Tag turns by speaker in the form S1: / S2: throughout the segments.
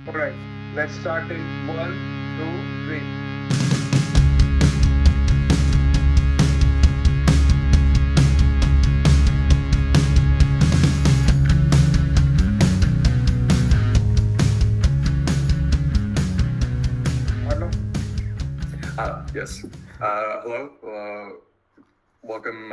S1: Alright, let's start in one, two, three. Arnav?
S2: Yes. Hello. Welcome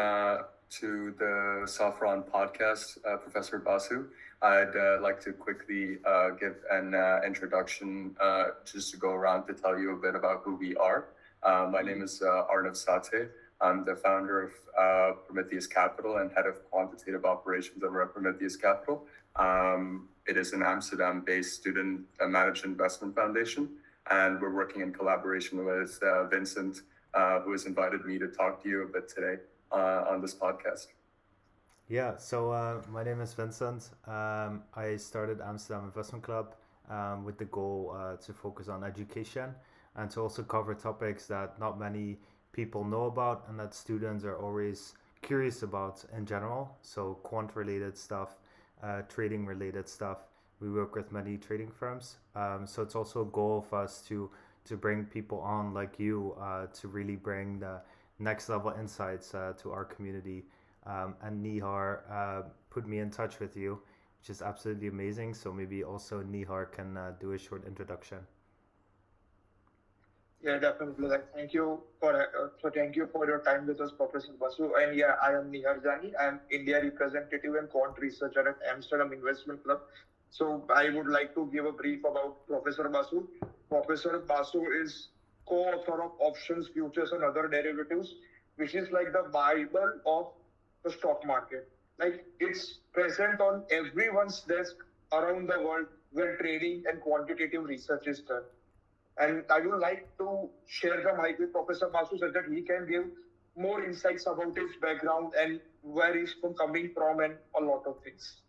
S2: to the Saffron podcast, Professor Basu. I'd like to quickly give an introduction just to go around to tell you a bit about who we are. My name is Arnav Sathe. I'm the founder of Prometheus Capital and head of quantitative operations over at Prometheus Capital. It is an Amsterdam-based student managed investment foundation, and we're working in collaboration with Vincent, who has invited me to talk to you a bit today on this podcast.
S3: Yeah, so my name is Vincent. I started Amsterdam Investment Club with the goal to focus on education and to also cover topics that not many people know about and that students are always curious about in general. So, quant related stuff, trading related stuff. We work with many trading firms. So, it's also a goal of us to bring people on like you to really bring the next level insights to our community, and Nihar put me in touch with you, which is absolutely amazing. So maybe also Nihar can do a short introduction.
S1: Yeah, definitely. Thank you for your time with us, Professor Basu. And yeah, I am Nihar Jani. I'm India representative and quant researcher at Amsterdam Investment Club. So I would like to give a brief about Professor Basu. Professor Basu is co-author of Options, Futures, and Other Derivatives, which is like the Bible of the stock market. Like it's present on everyone's desk around the world when trading and quantitative research is done. And I would like to share the mic with Professor Basu so that he can give more insights about his background and where he's coming from and a lot of things.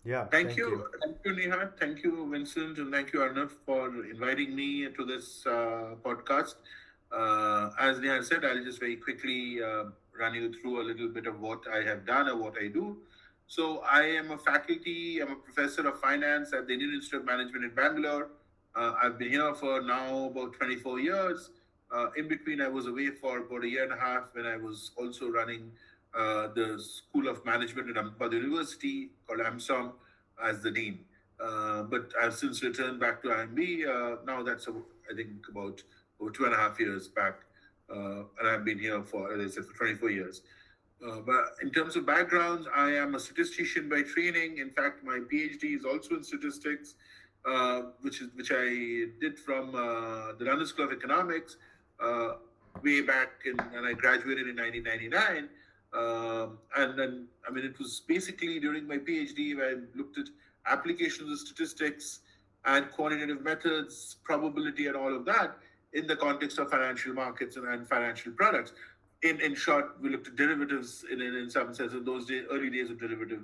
S3: Yeah,
S4: Thank you. Thank you, Nihar. Thank you, Vincent. And thank you, Arnav, for inviting me to this podcast. As Nihar said, I'll just very quickly run you through a little bit of what I have done or what I do. So, I'm a professor of finance at the Indian Institute of Management in Bangalore. I've been here for now about 24 years. In between, I was away for about a year and a half when I was also running the School of Management at Ahmedabad University, called AMSOM, as the dean. But I've since returned back to IIMB. Now that's, I think, about over 2.5 years back. And I've been here for, as I said, for 24 years. But in terms of background, I am a statistician by training. In fact, my PhD is also in statistics, which I did from the London School of Economics way back, and I graduated in 1999. And then, I mean, it was basically during my PhD where I looked at applications of statistics and quantitative methods, probability, and all of that in the context of financial markets and financial products. In short, we looked at derivatives in some sense in those days, early days of derivative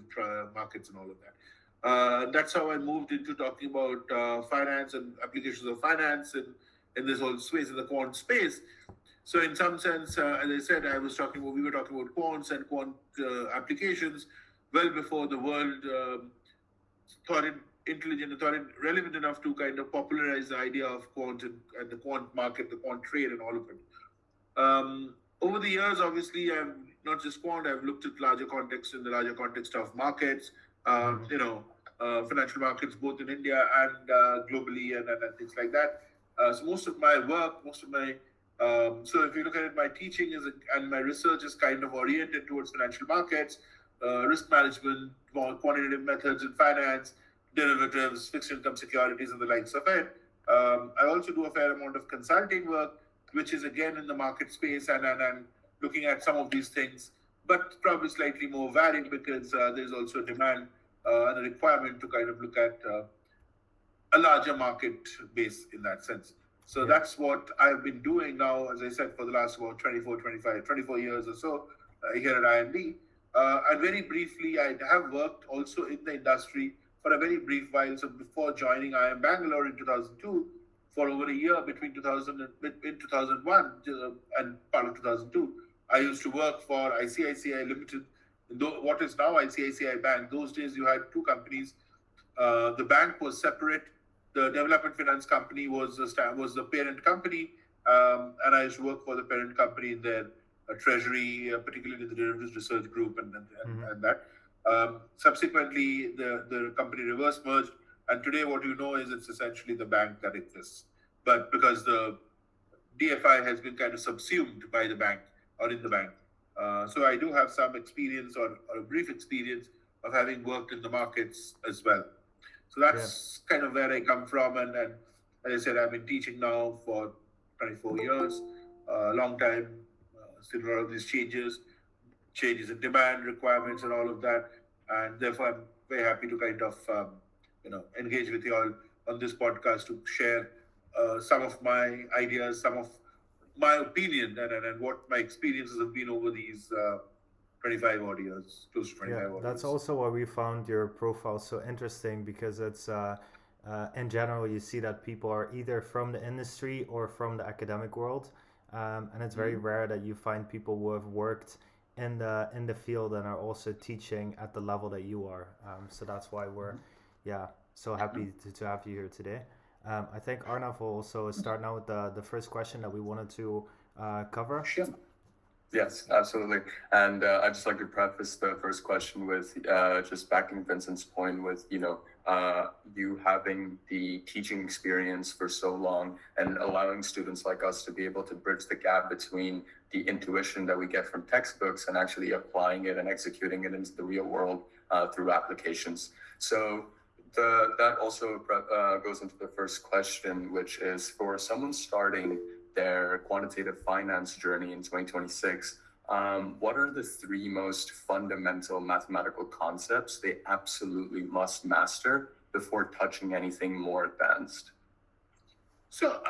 S4: markets and all of that. That's how I moved into talking about finance and applications of finance in this whole space, in the quant space. So in some sense, as I said, we were talking about quants and quant applications well before the world thought it intelligent and thought it relevant enough to kind of popularize the idea of quant and the quant market, the quant trade, and all of it. Over the years, obviously, I've not just quant, I've looked at in the larger context of markets, financial markets, both in India and globally, and things like that. So most of my work, so if you look at it, my teaching and my research is kind of oriented towards financial markets, risk management, quantitative methods in finance, derivatives, fixed income securities, and the likes of it. I also do a fair amount of consulting work, which is again in the market space and looking at some of these things, but probably slightly more varied because there's also a demand and a requirement to kind of look at a larger market base in that sense. So that's what I've been doing now, as I said, for the last about 24 years or so here at IIMB. And very briefly, I have worked also in the industry for a very brief while. So before joining IIM Bangalore in 2002, for over a year between 2001 and part of 2002, I used to work for ICICI Limited, what is now ICICI Bank. Those days you had two companies. The bank was separate the development finance company was the parent company, and I used to work for the parent company in their treasury, particularly the derivatives research group and that. Subsequently, the company reverse merged, and today what you know is it's essentially the bank that exists. But because the DFI has been kind of subsumed by the bank or in the bank. So I do have some experience or a brief experience of having worked in the markets as well. So that's kind of where I come from. And as I said, I've been teaching now for 24 years, a long time, still a lot of these changes in demand, requirements, and all of that. And therefore, I'm very happy to kind of, engage with you all on this podcast to share some of my ideas, some of my opinion, and what my experiences have been over these 25 odd years, close to 25 odd years.
S3: That's also why we found your profile so interesting, because it's in general you see that people are either from the industry or from the academic world, and it's very rare that you find people who have worked in the field and are also teaching at the level that you are. So that's why we're so happy to have you here today. I think Arnav will also start now with the first question that we wanted to cover.
S4: Sure.
S2: Yes, absolutely. And I'd just like to preface the first question with just backing Vincent's point with, you having the teaching experience for so long and allowing students like us to be able to bridge the gap between the intuition that we get from textbooks and actually applying it and executing it into the real world through applications. So that also goes into the first question, which is for someone starting their quantitative finance journey in 2026, what are the three most fundamental mathematical concepts they absolutely must master before touching anything more advanced?
S4: So,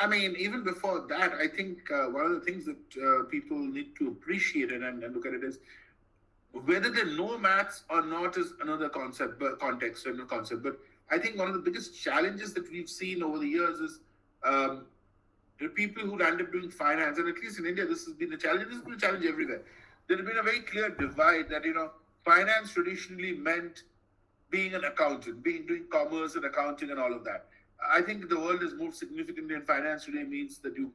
S4: even before that, I think one of the things that people need to appreciate and look at it is whether they know maths or not is another concept, but context and a concept. But I think one of the biggest challenges that we've seen over the years is the people who end up doing finance, and at least in India, this has been a challenge. This has been a challenge everywhere. There has been a very clear divide that, finance traditionally meant being an accountant, doing commerce and accounting and all of that. I think the world has moved significantly, and finance today means that you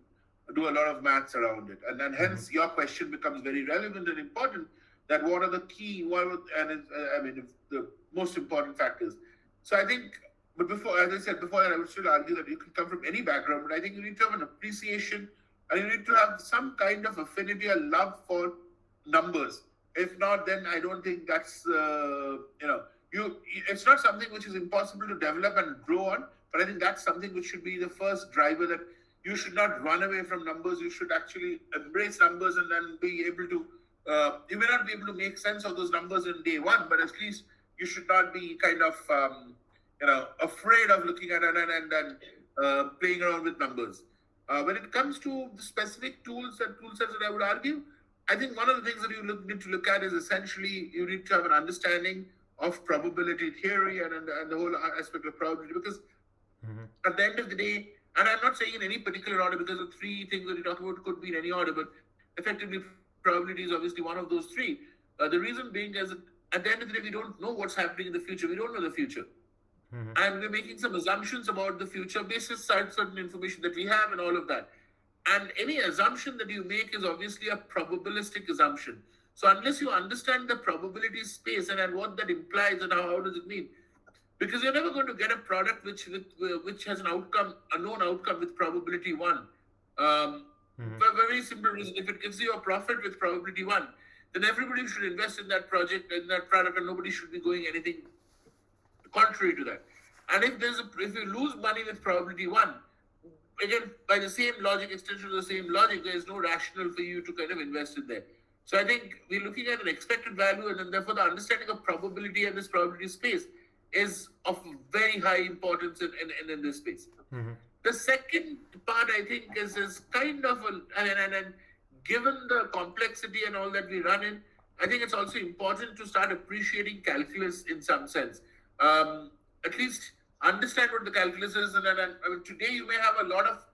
S4: do a lot of maths around it. And then hence your question becomes very relevant and important, that what are the key, the most important factors. So I think, but before, as I said before, I would still argue that you can come from any background, but I think you need to have an appreciation and you need to have some kind of affinity or love for numbers. If not, then I don't think that's, it's not something which is impossible to develop and grow on, but I think that's something which should be the first driver, that you should not run away from numbers. You should actually embrace numbers and then be able to, you may not be able to make sense of those numbers in day one, but at least you should not be kind of, afraid of looking at it and playing around with numbers. When it comes to the specific tool sets that I would argue, I think one of the things that you need to look at is essentially you need to have an understanding of probability theory and the whole aspect of probability, because at the end of the day, and I'm not saying in any particular order, because the three things that you talk about could be in any order, but effectively probability is obviously one of those three. The reason being is that at the end of the day, we don't know what's happening in the future. We don't know the future. And we're making some assumptions about the future based on certain information that we have and all of that. And any assumption that you make is obviously a probabilistic assumption. So unless you understand the probability space and what that implies and how does it mean, because you're never going to get a product which has an outcome, a known outcome with probability 1. For a very simple reason, if it gives you a profit with probability 1, then everybody should invest in that project, in that product, and nobody should be going anything contrary to that. And if you lose money with probability 1, again, by the same logic, extension of the same logic, there is no rationale for you to kind of invest in there. So I think we're looking at an expected value, and then therefore the understanding of probability and this probability space is of very high importance in this space. The second part, I think, is kind of and given the complexity and all that we run in, I think it's also important to start appreciating calculus in some sense. At least understand what the calculus is. And today you may have a lot of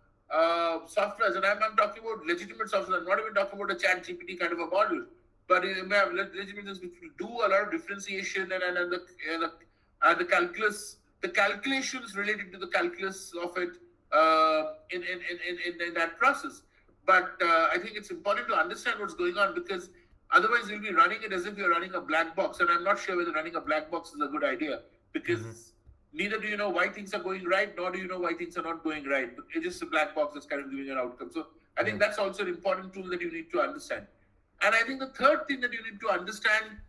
S4: softwares, and I'm talking about legitimate software. I'm not even talking about a chat GPT kind of a model, but you may have legitimate things which will do a lot of differentiation and the calculus the calculations related to the calculus of it in that process. But I think it's important to understand what's going on, because otherwise you'll be running it as if you're running a black box. And I'm not sure whether running a black box is a good idea, because neither do you know why things are going right, nor do you know why things are not going right. It's just a black box that's kind of giving an outcome. So I think that's also an important tool that you need to understand. And I think the third thing that you need to understand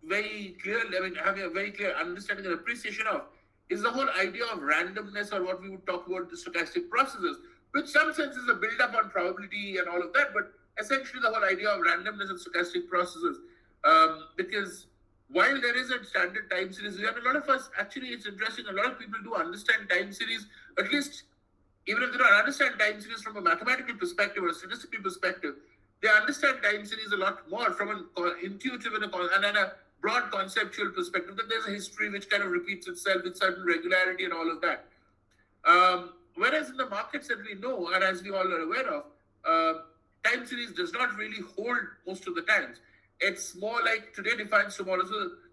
S4: very clearly, I mean, having a very clear understanding and appreciation of, is the whole idea of randomness, or what we would talk about the stochastic processes, which some sense is a build up on probability and all of that, but essentially the whole idea of randomness and stochastic processes. Because while there is a standard time series, and a lot of us, actually it's interesting, a lot of people do understand time series, at least even if they don't understand time series from a mathematical perspective or a statistical perspective, they understand time series a lot more from an intuitive and a broad conceptual perspective, that there's a history which kind of repeats itself with certain regularity and all of that. Whereas in the markets that we know, and as we all are aware of, time series does not really hold most of the times. It's more like today defines tomorrow.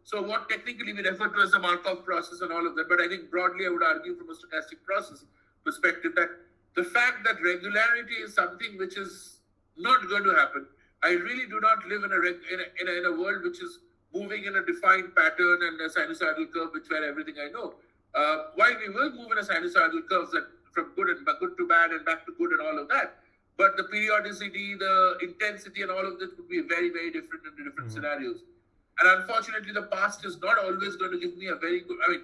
S4: So what technically we refer to as the Markov process and all of that. But I think broadly I would argue from a stochastic process perspective that the fact that regularity is something which is not going to happen. I really do not live in a world which is moving in a defined pattern and a sinusoidal curve, which where everything I know. While we will move in a sinusoidal curve that from good to bad and back to good and all of that, but the periodicity, the intensity, and all of this would be very, very different in the different scenarios. And unfortunately, the past is not always going to give me a very good. I mean,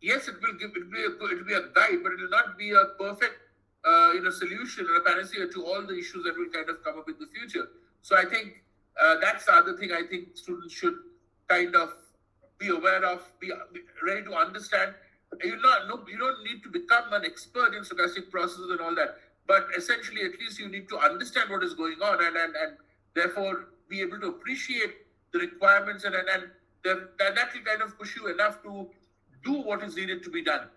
S4: yes, it will be a guide, but it will not be a perfect solution or a panacea to all the issues that will kind of come up in the future. So I think that's the other thing I think students should kind of be aware of, be ready to understand. You don't need to become an expert in stochastic processes and all that, but essentially at least you need to understand what is going on and therefore be able to appreciate the requirements and that will kind of push you enough to do what is needed to be done.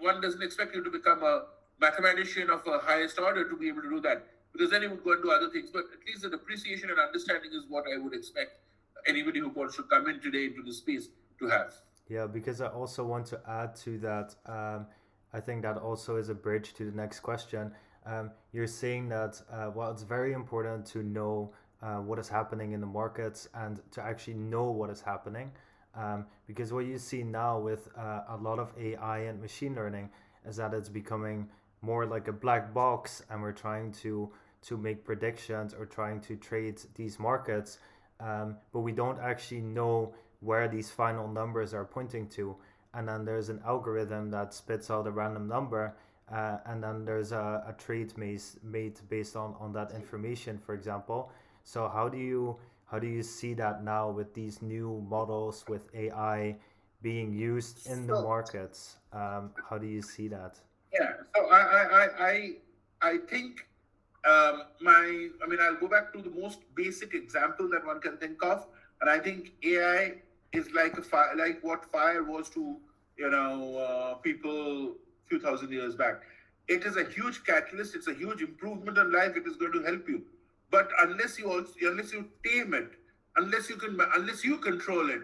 S4: One doesn't expect you to become a mathematician of a highest order to be able to do that, because then you would go and do other things. But at least the appreciation and understanding is what I would expect anybody who wants to come in today into this space to have.
S3: Yeah, because I also want to add to that. I think that also is a bridge to the next question. You're saying that it's very important to know what is happening in the markets and to actually know what is happening. Because what you see now with a lot of AI and machine learning is that it's becoming more like a black box, and we're trying to make predictions or trying to trade these markets, but we don't actually know where these final numbers are pointing to. And then there's an algorithm that spits out a random number, and then there's a trade made based on that information, for example. So how do you see that now with these new models with AI being used in the markets? How do you see that?
S4: Yeah, so I think I'll go back to the most basic example that one can think of, and I think AI is like what fire was to people a few thousand years back. It is a huge catalyst. It's a huge improvement in life. It is going to help you, but unless you tame it, unless you control it,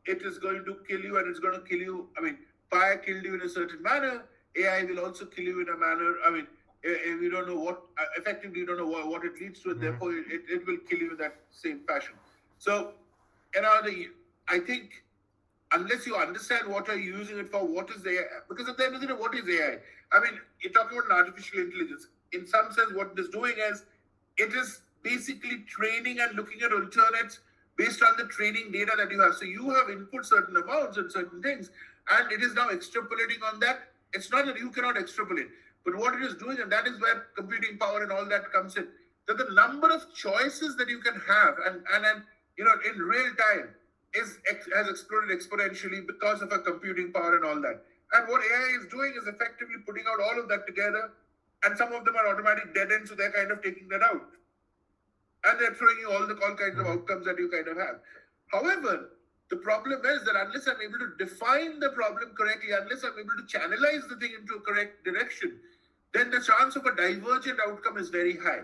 S4: it is going to kill you, and it's going to kill you. I mean, fire killed you in a certain manner. AI will also kill you in a manner. I mean, if you don't know what, effectively you don't know what it leads to, and therefore it will kill you in that same fashion. So, I think unless you understand what are you using it for, what is AI, because at the end of the day, what is AI? I mean, you're talking about an artificial intelligence. In some sense, what it is doing is, it is basically training and looking at alternates based on the training data that you have. So you have input certain amounts and certain things, and it is now extrapolating on that. It's not that you cannot extrapolate, but what it is doing, and that is where computing power and all that comes in, that the number of choices that you can have and in real time has exploded exponentially because of a computing power and all that. And what AI is doing is effectively putting out all of that together, and some of them are automatic dead ends, so they're kind of taking that out. And they're throwing you all kinds of outcomes that you kind of have. However, the problem is that unless I'm able to define the problem correctly, unless I'm able to channelize the thing into a correct direction, then the chance of a divergent outcome is very high.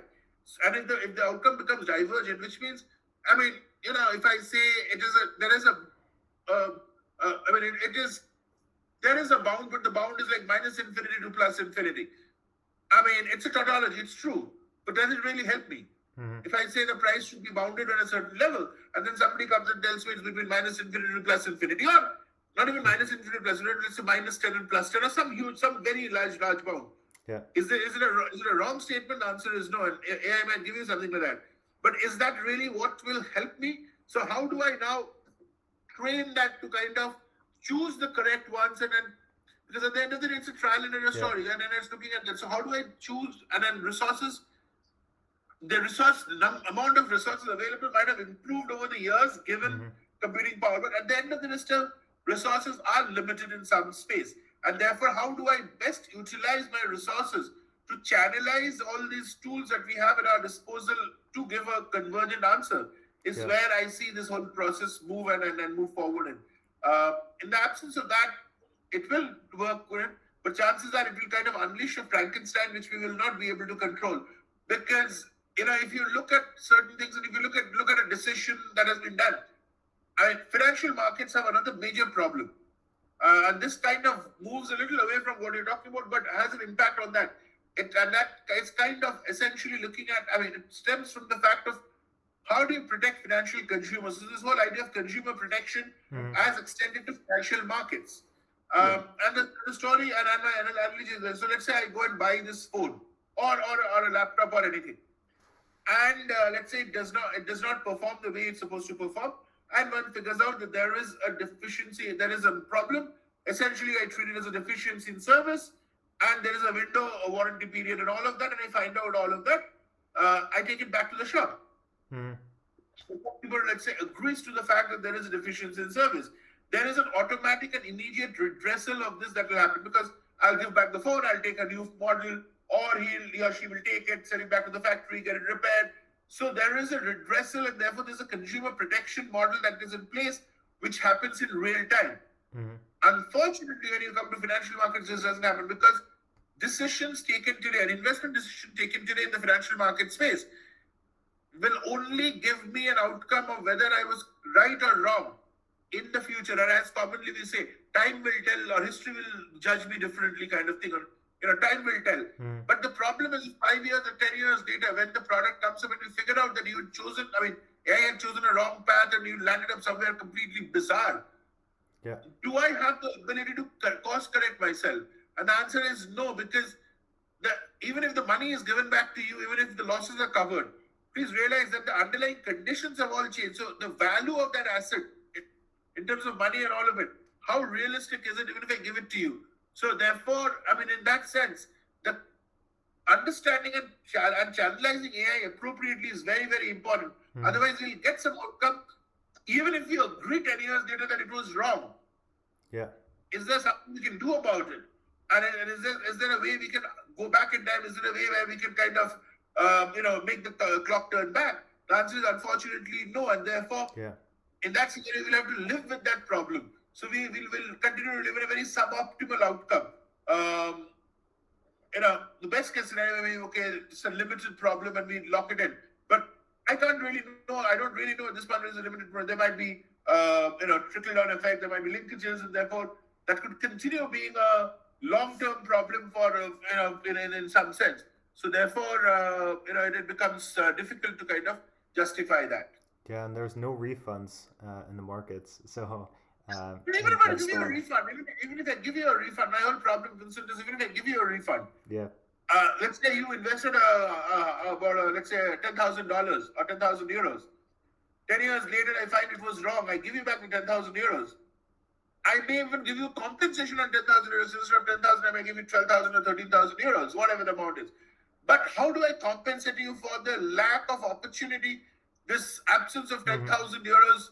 S4: And if the outcome becomes divergent, which means, if I say there is a mean, there is a bound, but the bound is like minus infinity to plus infinity. I mean, it's a tautology, it's true, but does it really help me? If I say the price should be bounded on a certain level, and then somebody comes and tells me it's between minus infinity to plus infinity, or not even minus infinity plus infinity, let's say minus 10 and plus 10, or some very large bound.
S3: Yeah.
S4: Is it a wrong statement? The answer is no, and AI might give you something like that. But is that really what will help me? So how do I now train that to kind of choose the correct ones, and then, because at the end of the day, it's a trial and error story, and then it's looking at that. So how do I choose, and then resources, the amount of resources available might have improved over the years given computing power, but at the end of the day, still resources are limited in some space, and therefore how do I best utilize my resources to channelize all these tools that we have at our disposal to give a convergent answer is where I see this whole process move and move forward in the absence of that, it will work, but chances are it will kind of unleash a Frankenstein which we will not be able to control, because if you look at certain things, and if you look at a decision that has been done, financial markets have another major problem, and this kind of moves a little away from what you're talking about, but has an impact on that. It's kind of essentially looking at. It stems from the fact of how do you protect financial consumers? So this whole idea of consumer protection as extended to financial markets. And the story and my analogy is this. So let's say I go and buy this phone or a laptop or anything, and let's say it does not perform the way it's supposed to perform, and one figures out that there is a deficiency, there is a problem. Essentially, I treat it as a deficiency in service, and there is a window, a warranty period, and all of that, and I find out all of that. I take it back to the shop. So people, let's say, agrees to the fact that there is a deficiency in service. There is an automatic and immediate redressal of this that will happen, because I'll give back the phone, I'll take a new model, or he or she will take it, send it back to the factory, get it repaired. So there is a redressal, and therefore there's a consumer protection model that is in place, which happens in real time. Unfortunately, when you come to financial markets, this doesn't happen, because decisions taken today, an investment decision taken today in the financial market space, will only give me an outcome of whether I was right or wrong in the future. And as commonly we say, time will tell, or history will judge me differently, kind of thing. Or, time will tell. But the problem is 5 years or 10 years later, when the product comes up and you figure out that you had chosen, AI had chosen a wrong path and you landed up somewhere completely bizarre. Do I have the ability to course correct myself? And the answer is no, because even if the money is given back to you, even if the losses are covered, please realize that the underlying conditions have all changed. So the value of that asset, in terms of money and all of it, how realistic is it even if I give it to you? So therefore, in that sense, the understanding and channelizing AI appropriately is very, very important. Otherwise, we'll get some outcome, even if you agree 10 years later that it was wrong. Is there something we can do about it? And is there a way we can go back in time? Is there a way where we can kind of make the clock turn back? The answer is unfortunately no, and therefore, in that scenario, we'll have to live with that problem. So we will continue to live in a very suboptimal outcome. The best case scenario, it's a limited problem and we lock it in. But I can't really know. I don't really know at this point. Is a limited problem. There might be trickle down effect. There might be linkages, and therefore that could continue being a long-term problem for in some sense. So therefore, it becomes difficult to kind of justify that.
S3: Yeah, and there's no refunds in the markets. So
S4: even if I give you a refund, even if I give you a refund, my whole problem, Vincent, is even if I give you a refund. Let's say you invested about let's say $10,000 or 10,000 euros. 10 years later, I find it was wrong. I give you back the 10,000 euros. I may even give you compensation on 10,000 euros. Instead of 10,000, I may give you 12,000 or 13,000 euros, whatever the amount is. But how do I compensate you for the lack of opportunity this absence of 10,000 euros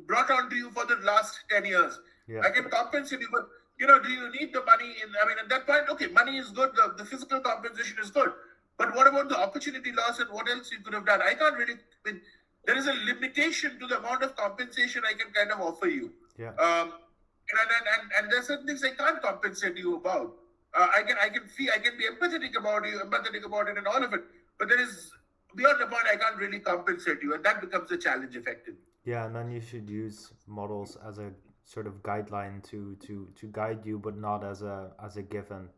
S4: brought onto you for the last 10 years? I can compensate you, but do you need the money? At that point, okay, money is good. The physical compensation is good. But what about the opportunity loss and what else you could have done? I can't really. There is a limitation to the amount of compensation I can kind of offer you. And there's certain things I can't compensate you about. I can be empathetic about it and all of it. But there is beyond the point I can't really compensate you, and that becomes a challenge effectively.
S3: Yeah, and then you should use models as a sort of guideline to guide you, but not as a given.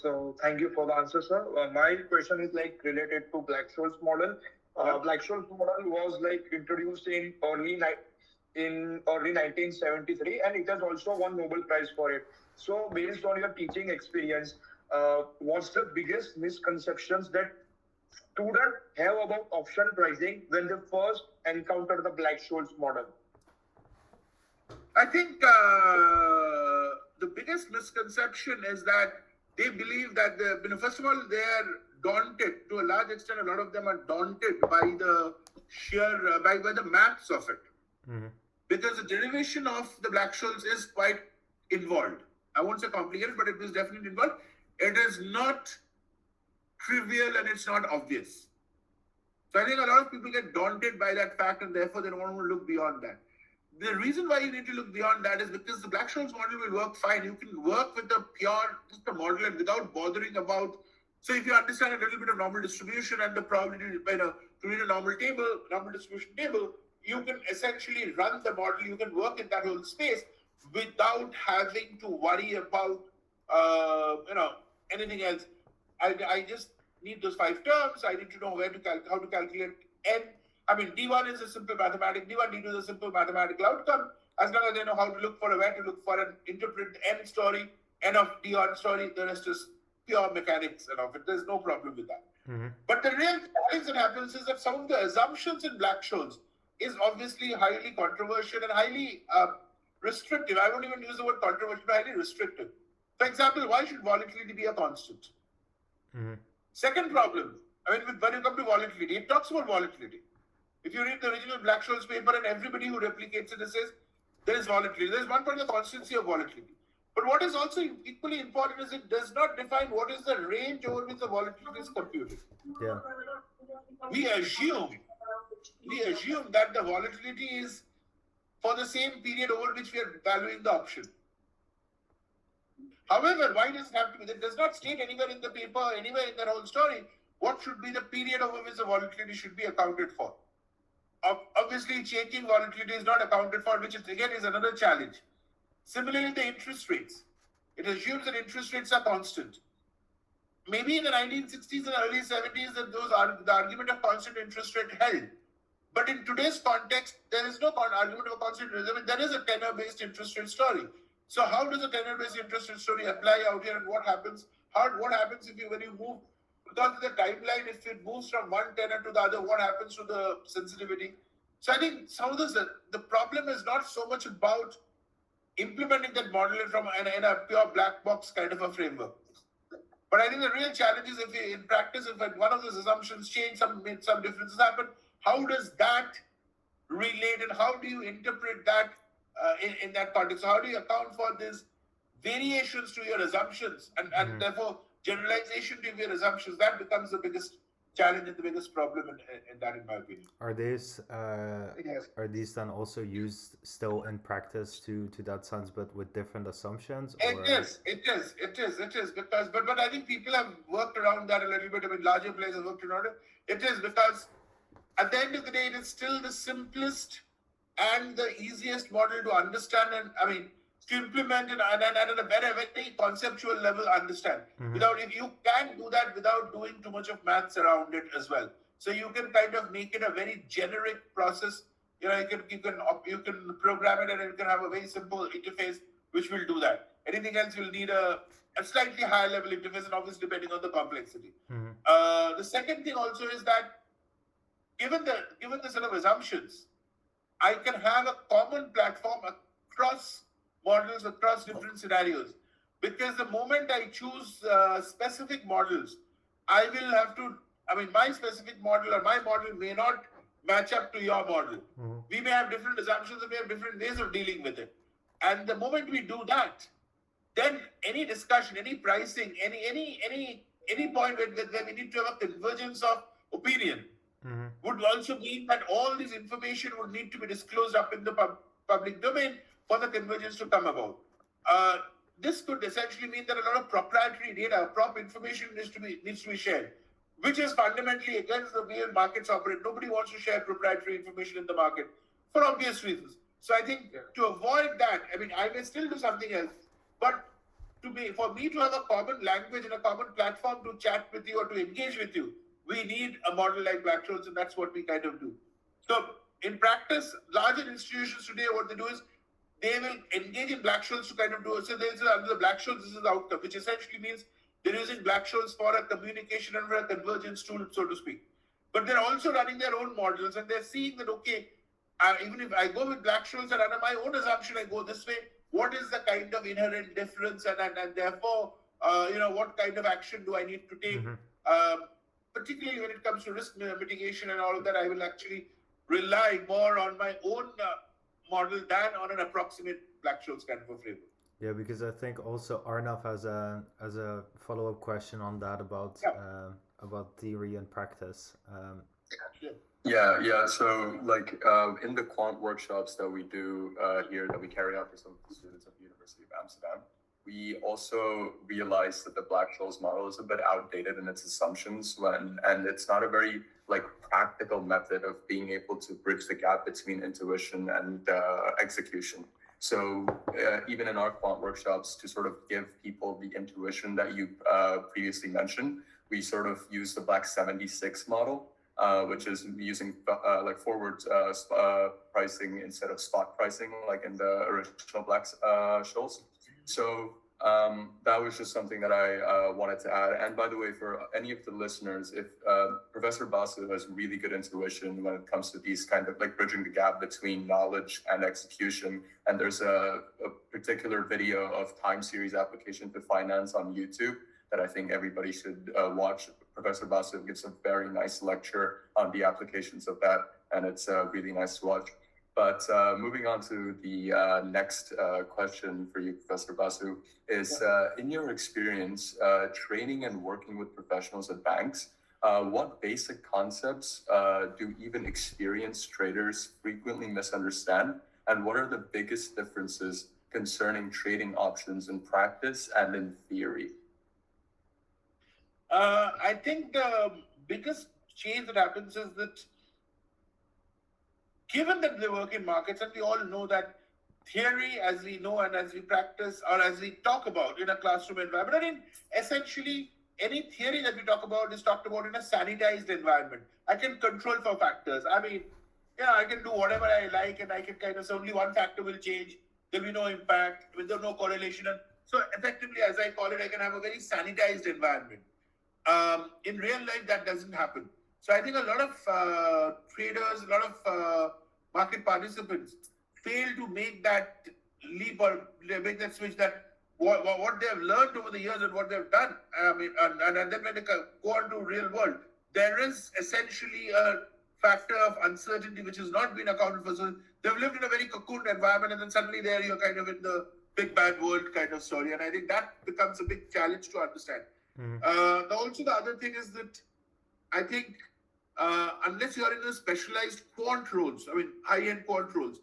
S1: So thank you for the answer, sir. My question is like related to Black-Scholes model. Black-Scholes model was like introduced in early 1973, and it has also won Nobel Prize for it. So based on your teaching experience, what's the biggest misconceptions that students have about option pricing when they first encounter the Black-Scholes model?
S4: I think the biggest misconception is that they believe that first of all, they are daunted to a large extent. A lot of them are daunted by the sheer by the maths of it, because the derivation of the Black-Scholes is quite involved. I won't say complicated, but it is definitely involved. It is not trivial and it's not obvious. So I think a lot of people get daunted by that fact, and therefore they don't want to look beyond that. The reason why you need to look beyond that is because the Black-Scholes model will work fine. You can work with just a model and without bothering about. So if you understand a little bit of normal distribution and the probability, to read a normal distribution table, you can essentially run the model. You can work in that whole space without having to worry about, anything else. I just need those 5 terms. I need to know how to calculate n. I mean, D1 is a simple mathematical, D1, D2 is a simple mathematical outcome. As long as they know how to look for where to look for and interpret n story, n of D1 story, the rest is pure mechanics and of it. There's no problem with that. But the real challenge that happens is that some of the assumptions in Black-Scholes is obviously highly controversial and highly restrictive. I won't even use the word controversial, but highly restrictive. For example, why should volatility be a constant? Second problem, when you come to volatility, it talks about volatility. If you read the original Black-Scholes paper and everybody who replicates it says there is volatility. There is one point of constancy of volatility. But what is also equally important is it does not define what is the range over which the volatility is computed.
S3: Yeah.
S4: We assume that the volatility is for the same period over which we are valuing the option. However, why does it have to be? It does not state anywhere in the paper, anywhere in the whole story, what should be the period over which the volatility should be accounted for. Obviously, changing volatility is not accounted for, which is again is another challenge. Similarly, the interest rates. It assumes that interest rates are constant. Maybe in the 1960s and early 70s, that the argument of constant interest rate held. But in today's context, there is no argument of constant interest rate. There is a tenor-based interest rate story. So how does a tenor-based interest rate story apply out here, and what happens? What happens when you move? Because of the timeline, if it moves from one tenor to the other, what happens to the sensitivity? So I think some of this, the problem is not so much about implementing that model in a pure black box kind of a framework. But I think the real challenge is in practice, if one of those assumptions change, some differences happen, how does that relate and how do you interpret that in that context? So how do you account for these variations to your assumptions and therefore generalization to your assumptions? That becomes the biggest challenge and the biggest problem in that, in my opinion.
S3: Are these
S1: Yes.
S3: are these then also used still in practice to that sense, but with different assumptions?
S4: It is because but I think people have worked around that a little bit. I mean, larger players have worked around it. It is because at the end of the day, it is still the simplest and the easiest model to understand and to implement it and at a very, very conceptual level understand. If you can do that without doing too much of maths around it as well. So you can kind of make it a very generic process. You can program it and it can have a very simple interface which will do that. Anything else will need a slightly higher level interface, and obviously depending on the complexity. The second thing also is that given the set of assumptions, I can have a common platform across models, across different scenarios. Because the moment I choose specific models, I will have to, my specific model or my model may not match up to your model. We may have different assumptions and we have different ways of dealing with it. And the moment we do that, then any discussion, any pricing, any point where we need to have a convergence of opinion would also mean that all this information would need to be disclosed up in the public domain for the convergence to come about. This could essentially mean that a lot of proprietary data, prop information needs to be shared, which is fundamentally against the way markets operate. Nobody wants to share proprietary information in the market for obvious reasons. So I think to avoid that, I mean, I may still do something else, but for me to have a common language and a common platform to chat with you or to engage with you, we need a model like Black-Scholes, and that's what we kind of do. So in practice, larger institutions today, what they do is they will engage in Black-Scholes to kind of do it. So there's under the Black-Scholes, this is the outcome, which essentially means they're using Black-Scholes for a communication and for a convergence tool, so to speak. But they're also running their own models, and they're seeing that, okay, even if I go with Black-Scholes and under my own assumption, I go this way, what is the kind of inherent difference, and therefore, what kind of action do I need to take? Particularly when it comes to risk mitigation and all of that, I will actually rely more on my own model than on an approximate Black-Scholes kind of a framework.
S3: Yeah, because I think also Arnav has a follow-up question on that about theory and practice.
S2: Yeah. So like in the quant workshops that we do here, that we carry out for some of the students at the University of Amsterdam, we also realized that the Black-Scholes model is a bit outdated in its assumptions and it's not a very practical method of being able to bridge the gap between intuition and execution. So even in our quant workshops, to sort of give people the intuition that you previously mentioned, we sort of use the Black 76 model, which is using forward pricing instead of spot pricing, like in the original Black-Scholes. So that was just something that I wanted to add. And by the way, for any of the listeners, if Professor Basu has really good intuition when it comes to these kind of bridging the gap between knowledge and execution, and there's a particular video of time series application to finance on YouTube that I think everybody should watch. Professor Basu gives a very nice lecture on the applications of that, and it's really nice to watch. But moving on to the next question for you, Professor Basu, is in your experience training and working with professionals at banks, what basic concepts do even experienced traders frequently misunderstand? And what are the biggest differences concerning trading options in practice and in theory?
S4: I think the biggest change that happens is that given that they work in markets, and we all know that theory, as we know and as we practice or as we talk about in a classroom environment, I mean, essentially any theory that we talk about is talked about in a sanitized environment. I can control for factors. I mean, I can do whatever I like, and I can kind of, so only one factor will change. There'll be no impact, there'll be no correlation. And so effectively, as I call it, I can have a very sanitized environment. In real life, that doesn't happen. So I think a lot of traders, a lot of market participants fail to make that leap or make that switch, that what they have learned over the years and what they've done. I mean, and then when they go on to real world, there is essentially a factor of uncertainty which has not been accounted for. So they've lived in a very cocooned environment, and then suddenly there you're kind of in the big bad world kind of story. And I think that becomes a big challenge to understand. Also, the other thing is that I think unless you're in a specialized quant roles, I mean, high-end quant roles,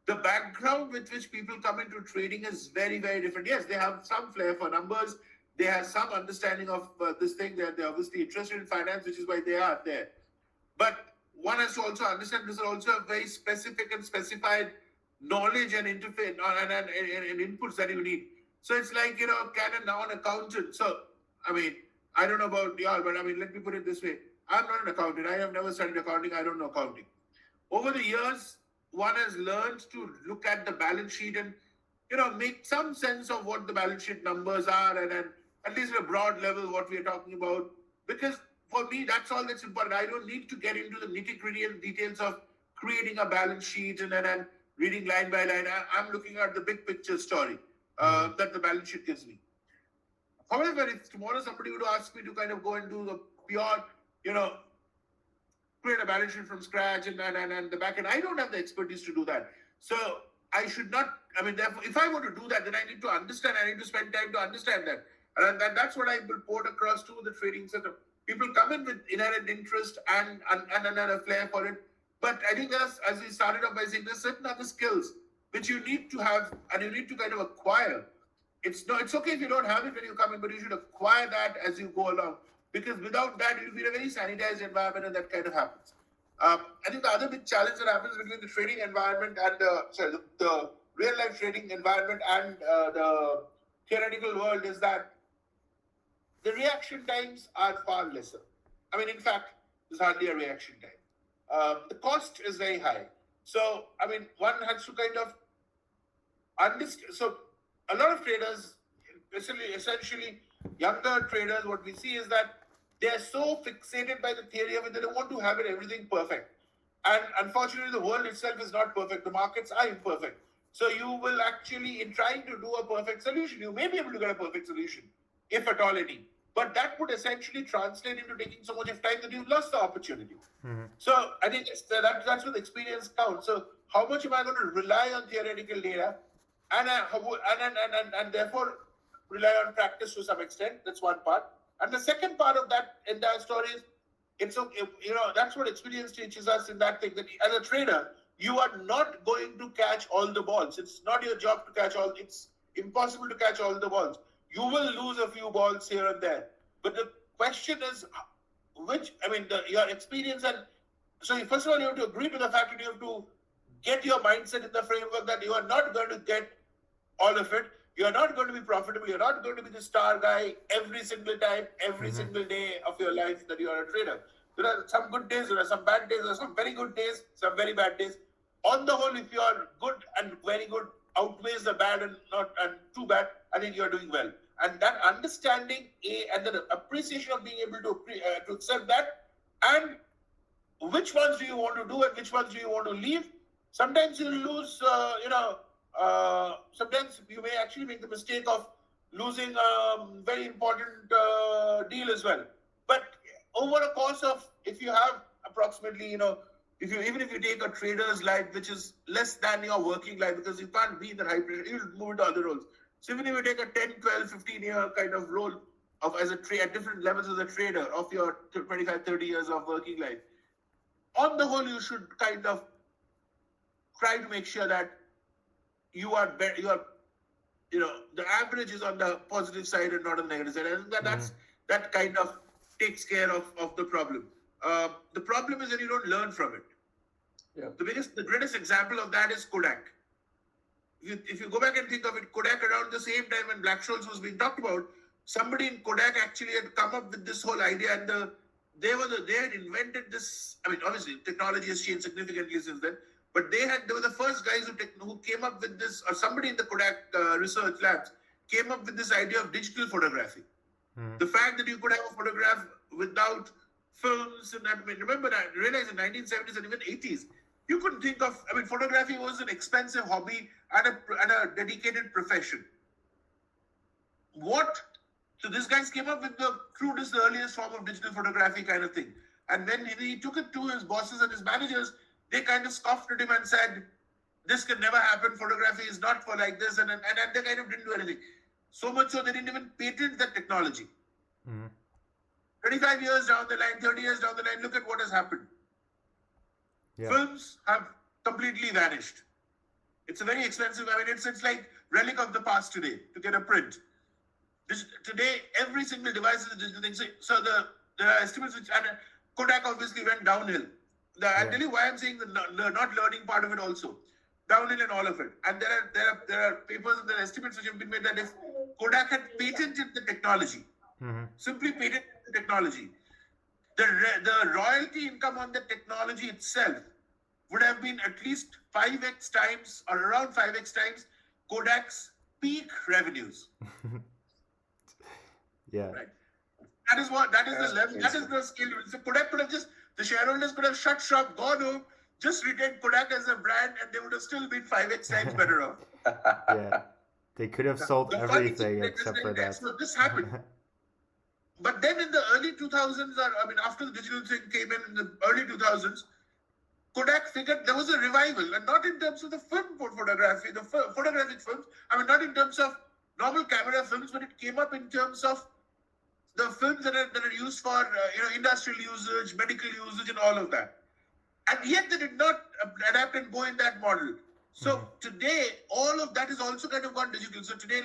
S4: the background with which people come into trading is very, very different. Yes, they have some flair for numbers. They have some understanding of this thing. They're obviously interested in finance, which is why they are there. But one has to also understand this is also a very specific and specified knowledge and interface and inputs that you need. So it's like, can now an accountant. So, I mean, I don't know about y'all, but I mean, let me put it this way. I'm not an accountant. I have never studied accounting. I don't know accounting. Over the years, one has learned to look at the balance sheet and, make some sense of what the balance sheet numbers are, and at least at a broad level what we are talking about. Because for me, that's all that's important. I don't need to get into the nitty-gritty and details of creating a balance sheet and reading line by line. I'm looking at the big picture story that the balance sheet gives me. However, if tomorrow somebody would ask me to kind of go and do the pure, create a balance sheet from scratch and the back end, I don't have the expertise to do that. So I should not, I mean, therefore, if I want to do that, then I need to understand, I need to spend time to understand that. And that's what I will put across to the trading setup. People come in with inherent interest and a flair for it. But I think as we started off by saying, there's certain other skills which you need to have and you need to kind of acquire. It's okay if you don't have it when you come in, but you should acquire that as you go along. Because without that, you'll be in a very sanitized environment, and that kind of happens. I think the other big challenge that happens between the trading environment and the real life trading environment and the theoretical world is that the reaction times are far lesser. I mean, in fact, there's hardly a reaction time. The cost is very high. So, I mean, one has to kind of understand. So, a lot of traders, essentially younger traders, what we see is that they are so fixated by the theory of it, they don't want to have everything perfect. And unfortunately, the world itself is not perfect. The markets are imperfect. So you will actually, in trying to do a perfect solution, you may be able to get a perfect solution, if at all any. But that would essentially translate into taking so much of time that you've lost the opportunity.
S3: Mm-hmm.
S4: So I think that's what experience counts. So how much am I going to rely on theoretical data and therefore rely on practice to some extent? That's one part. And the second part of that entire story is, that's what experience teaches us in that thing, that as a trader, you are not going to catch all the balls. It's not your job to catch all. It's impossible to catch all the balls. You will lose a few balls here and there. But the question is, your experience, and so first of all, you have to agree to the fact that you have to get your mindset in the framework that you are not going to get all of it. You are not going to be profitable. You're not going to be the star guy every single time, every single day of your life that you are a trader. There are some good days, there are some bad days, there are some very good days, some very bad days. On the whole, if you are good and very good outweighs the bad and too bad, I think you are doing well. And that understanding and the appreciation of being able to accept that, and which ones do you want to do and which ones do you want to leave. Sometimes you lose, sometimes you may actually make the mistake of losing a very important deal as well. But over a course of, if you have approximately, even if you take a trader's life, which is less than your working life, because you can't be in the high pressure, you'll move into other roles. So even if you take a 10, 12, 15 year kind of role at different levels as a trader of your 25, 30 years of working life, on the whole, you should kind of try to make sure that the average is on the positive side and not on the negative side. I think that kind of takes care of the problem. The problem is that you don't learn from it.
S2: Yeah.
S4: The greatest example of that is Kodak. If you go back and think of it, Kodak around the same time when Black-Scholes was being talked about, somebody in Kodak actually had come up with this whole idea, and they had invented this. I mean, obviously technology has changed significantly since then, but they were the first guys who came up with this, or somebody in the Kodak research labs came up with this idea of digital photography. The fact that you could have a photograph without films, and that, remember, I realized in 1970s and even 80s, you couldn't think of, photography was an expensive hobby and a dedicated profession. So these guys came up with the crudest, the earliest form of digital photography kind of thing. And then he took it to his bosses and his managers. They kind of scoffed at him and said, this can never happen. Photography is not for like this. And they kind of didn't do anything. So much so they didn't even patent that technology. 25 years down the line, 30 years down the line, look at what has happened. Yeah. Films have completely vanished. It's a very expensive, it's like relic of the past today to get a print. Today, every single device is a digital thing. So there are estimates which, and Kodak obviously went downhill. I'll tell you why I'm saying the not learning part of it also. Downhill in all of it. And there are papers and there are estimates which have been made that if Kodak had patented the technology, simply patented the technology, the royalty income on the technology itself would have been at least 5x times or around 5x times Kodak's peak revenues.
S3: Yeah.
S4: Right. That is the level, that is the scale. So Kodak could have the shareholders could have shut shop, gone home, just retained Kodak as a brand, and they would have still been 5x times better off.
S3: Yeah. They could have sold everything except for that.
S4: So this happened. But then in the early 2000s, after the digital thing came in the early 2000s, Kodak figured there was a revival, and not in terms of the film photography, the photographic films. Not in terms of normal camera films, but it came up in terms of the films that are used for industrial usage, medical usage, and all of that. And yet they did not adapt and go in that model. So today, all of that is also kind of gone digital. So today,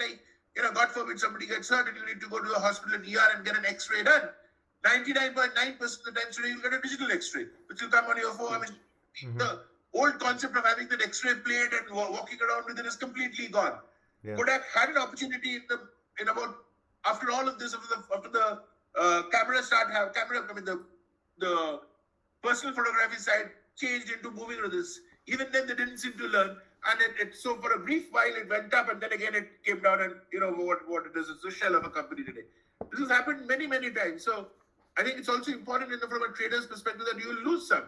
S4: God forbid somebody gets hurt and you need to go to the hospital in ER and get an X-ray done. 99.9% of the time today, you'll get a digital X-ray, which will come on your phone. I mean, the old concept of having that X-ray plate and walking around with it is completely gone.
S3: Yeah.
S4: Could have had an opportunity in about after all of this, after the camera the personal photography side changed into moving to this. Even then, they didn't seem to learn, and so for a brief while it went up, and then again it came down, and you know what it is. It's a shell of a company today. This has happened many times. So I think it's also important from a trader's perspective that you will lose some,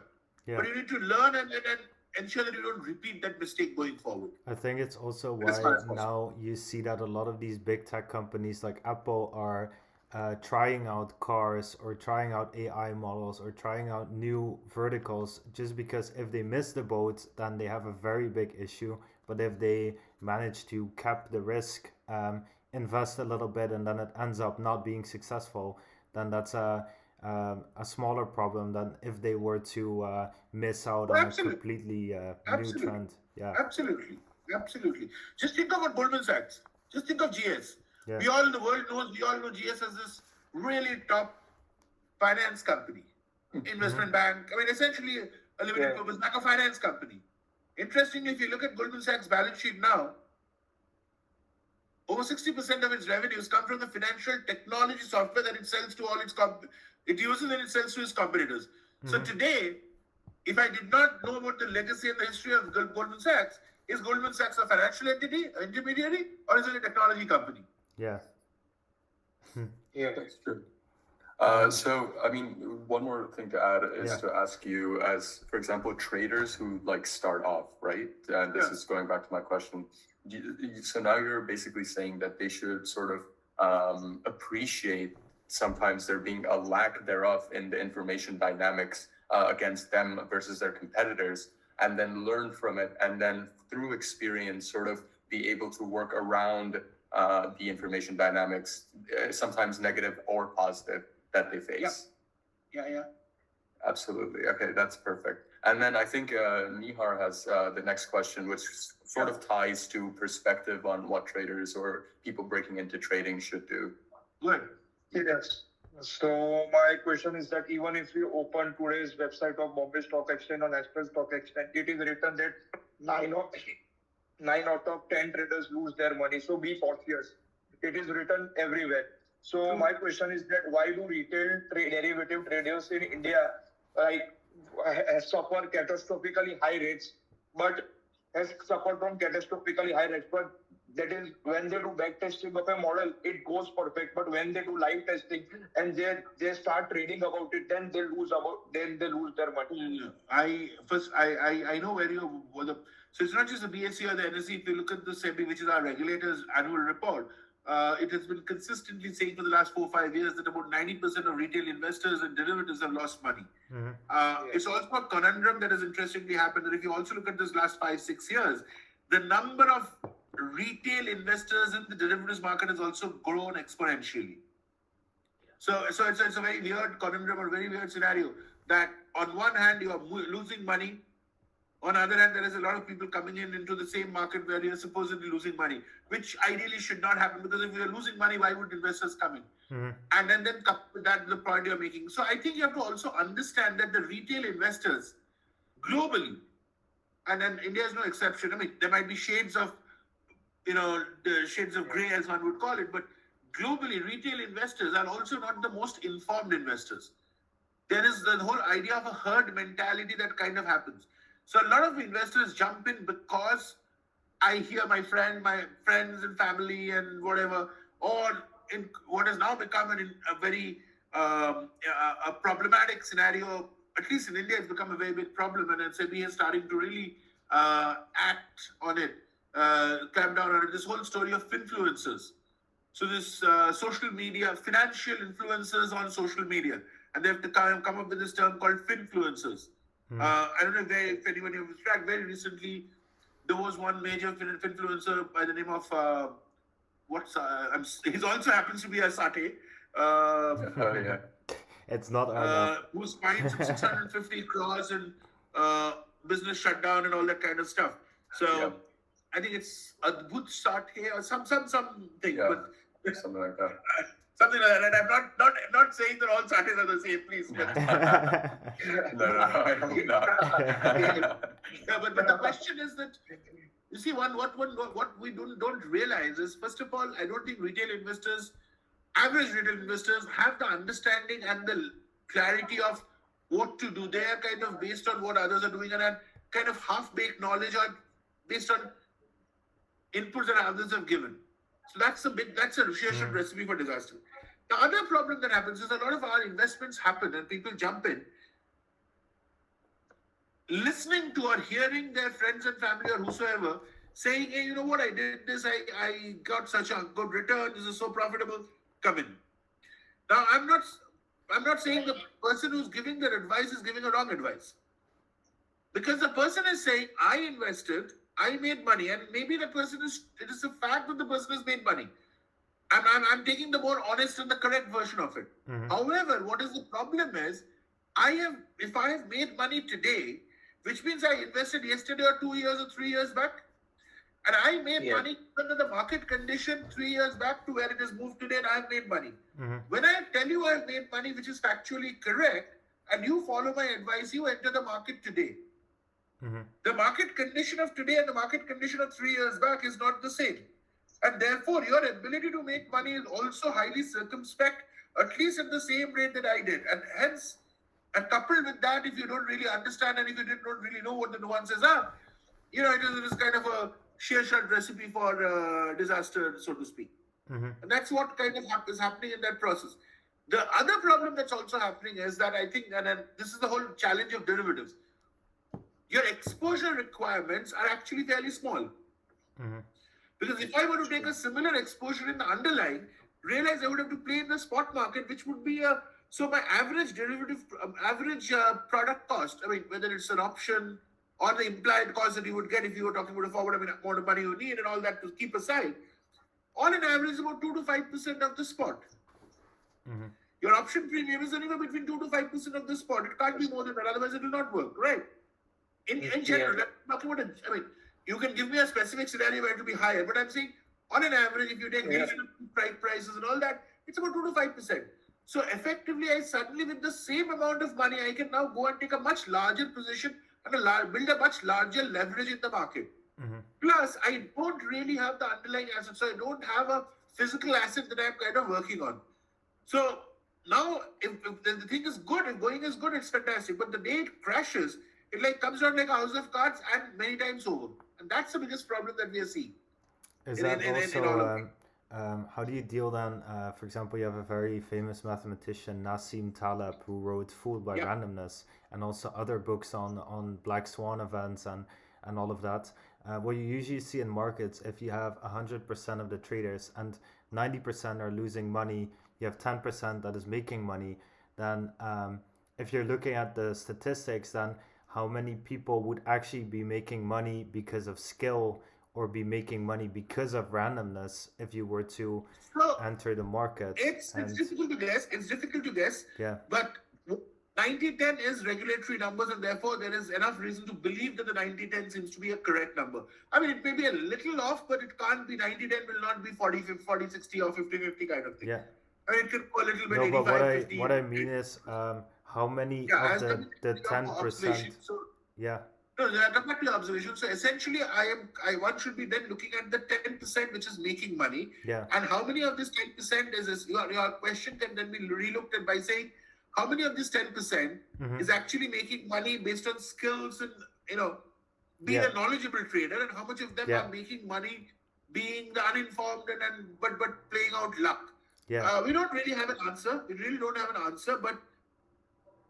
S4: but you need to learn and ensure that you don't repeat that mistake going forward.
S3: I think it's also why now you see that a lot of these big tech companies like Apple are trying out cars or trying out AI models or trying out new verticals, just because if they miss the boat, then they have a very big issue. But if they manage to cap the risk, invest a little bit, and then it ends up not being successful, then that's a smaller problem than if they were to miss out on a completely new trend. Yeah,
S4: absolutely. Just think about Goldman Sachs. Just think of GS.
S3: Yeah.
S4: We all know GS as this really top finance company, investment bank. I mean, essentially a limited purpose bank, a finance company. Interestingly, if you look at Goldman Sachs' balance sheet now, over 60% of its revenues come from the financial technology software that it sells to all its it uses and it sells to its competitors. So today, if I did not know about the legacy and the history of Goldman Sachs, is Goldman Sachs a financial entity, intermediary, or is it a technology company?
S3: Yeah.
S1: Yeah,
S2: That's true. So, I mean, one more thing to add is to ask you, as for example, traders who like start off, right? And this is going back to my question. So now you're basically saying that they should sort of appreciate sometimes there being a lack thereof in the information dynamics against them versus their competitors, and then learn from it, and then through experience sort of be able to work around the information dynamics, sometimes negative or positive, that they face.
S4: Yeah.
S2: Absolutely. Okay, that's perfect. And then I think Nihar has the next question, which sort of ties to perspective on what traders or people breaking into trading should do.
S4: Good.
S1: Yes. So my question is that even if you open today's website of Bombay Stock Exchange or National Stock Exchange, it is written that 9 out of 10 traders lose their money. So be cautious. It is written everywhere. So my question is that why do retail derivative traders in India suffer catastrophically high rates, but has suffered from catastrophically high rates? But that is when they do back testing of a model, it goes perfect. But when they do live testing and they start trading about it, then they lose their money.
S4: I know where so it's not just the BSE or the NSE. If you look at the SEBI, which is our regulator's annual report, it has been consistently saying for the last 4 or 5 years that about 90% of retail investors and derivatives have lost money. It's also a conundrum that has interestingly happened that if you also look at this last 5-6 years, the number of retail investors in the derivatives market has also grown exponentially. So it's a very weird conundrum or very weird scenario that on one hand you are losing money, on the other hand there is a lot of people coming into the same market where you're supposedly losing money, which ideally should not happen, because if you're losing money, why would investors come in? And then that's the point you're making. So I think you have to also understand that the retail investors globally, and then India is no exception. I mean, there might be shades of the shades of grey, as one would call it, but globally, retail investors are also not the most informed investors. There is the whole idea of a herd mentality that kind of happens. So a lot of investors jump in because I hear my friends and family and whatever, or in what has now become a very a problematic scenario. At least in India, it's become a very big problem, and SEBI is starting to really act on it. Clamp down on it. This whole story of influencers. So this social media, financial influencers on social media, and they have to come up with this term called finfluencers. I don't know if anyone has tracked. Very recently, there was one major influencer by the name of he also happens to be a Sate.
S3: It's not Arnav.
S4: Who's fined 650 crores and business shutdown and all that kind of stuff. So. I think it's a good start here, or something,
S2: but something like that.
S4: Something like that. And I'm not saying that all scientists are the same, please. But,
S2: No, I hope not.
S4: yeah, but the question is that, you see, what we don't realize is, first of all, I don't think average retail investors have the understanding and the clarity of what to do. They are kind of based on what others are doing and are kind of half-baked knowledge or based on inputs that others have given. So that's a sheer recipe for disaster. The other problem that happens is a lot of our investments happen and people jump in, listening to or hearing their friends and family or whosoever saying, hey, you know what, I did this, I got such a good return, this is so profitable, come in. Now, I'm not saying the person who's giving that advice is giving a wrong advice. Because the person is saying, I invested, I made money, and maybe it is a fact that the person has made money. I'm taking the more honest and the correct version of it.
S3: Mm-hmm.
S4: However, what is the problem is, if I have made money today, which means I invested yesterday or 2 years or 3 years back, and I made money under the market condition 3 years back to where it has moved today, and I've made money.
S3: Mm-hmm.
S4: When I tell you I've made money, which is factually correct, and you follow my advice, you enter the market today.
S3: Mm-hmm.
S4: The market condition of today and the market condition of 3 years back is not the same. And therefore, your ability to make money is also highly circumspect, at least at the same rate that I did. And hence, and coupled with that, if you don't really understand and if you don't really know what the nuances are, it is kind of a sheer shot recipe for disaster, so to speak.
S3: Mm-hmm.
S4: And that's what kind of is happening in that process. The other problem that's also happening is that I think, and this is the whole challenge of derivatives, your exposure requirements are actually fairly small.
S3: Mm-hmm.
S4: Because if I were to take a similar exposure in the underlying, realize I would have to play in the spot market, which would be so my average derivative, product cost, I mean, whether it's an option or the implied cost that you would get if you were talking about a forward, amount of money you need and all that to keep aside, on an average about 2 to 5% of the spot.
S3: Mm-hmm.
S4: Your option premium is anywhere between 2 to 5% of the spot. It can't be more than that, otherwise it will not work, right? In general, talking about you can give me a specific scenario where it will be higher, but I'm saying on an average, if you take reasonable prices and all that, it's about 2 to 5%. So effectively, I suddenly, with the same amount of money, I can now go and take a much larger position and build a much larger leverage in the market.
S3: Mm-hmm.
S4: Plus, I don't really have the underlying asset, so I don't have a physical asset that I'm kind of working on. So now, if the thing is good, if going is good, it's fantastic. But the day it crashes, it comes down like a house of cards and many times over. And that's the biggest problem that we are seeing.
S3: Is that also, how do you deal then, for example, you have a very famous mathematician, Nassim Taleb, who wrote Fooled by Randomness, and also other books on black swan events and all of that. What you usually see in markets, if you have 100% of the traders and 90% are losing money, you have 10% that is making money, then if you're looking at the statistics, then how many people would actually be making money because of skill or be making money because of randomness if you were to enter the market?
S4: It's difficult to guess. It's difficult to guess.
S3: Yeah.
S4: But 90-10 is regulatory numbers, and therefore there is enough reason to believe that the 90-10 seems to be a correct number. I mean, it may be a little off, but it can't be 90-10 will not be 40-60 or 50-50 kind of thing.
S3: Yeah.
S4: I mean, it could go a little bit 85-50.
S3: But what I mean is, how many of the 10%? Yeah.
S4: No, come back to your observation. So essentially, one should be then looking at the 10% which is making money.
S3: Yeah.
S4: And how many of this 10% is your question can then be relooked at by saying, how many of this 10% is actually making money based on skills and, being a knowledgeable trader, and how much of them are making money being the uninformed but playing out luck?
S3: Yeah.
S4: We don't really have an answer. We really don't have an answer. But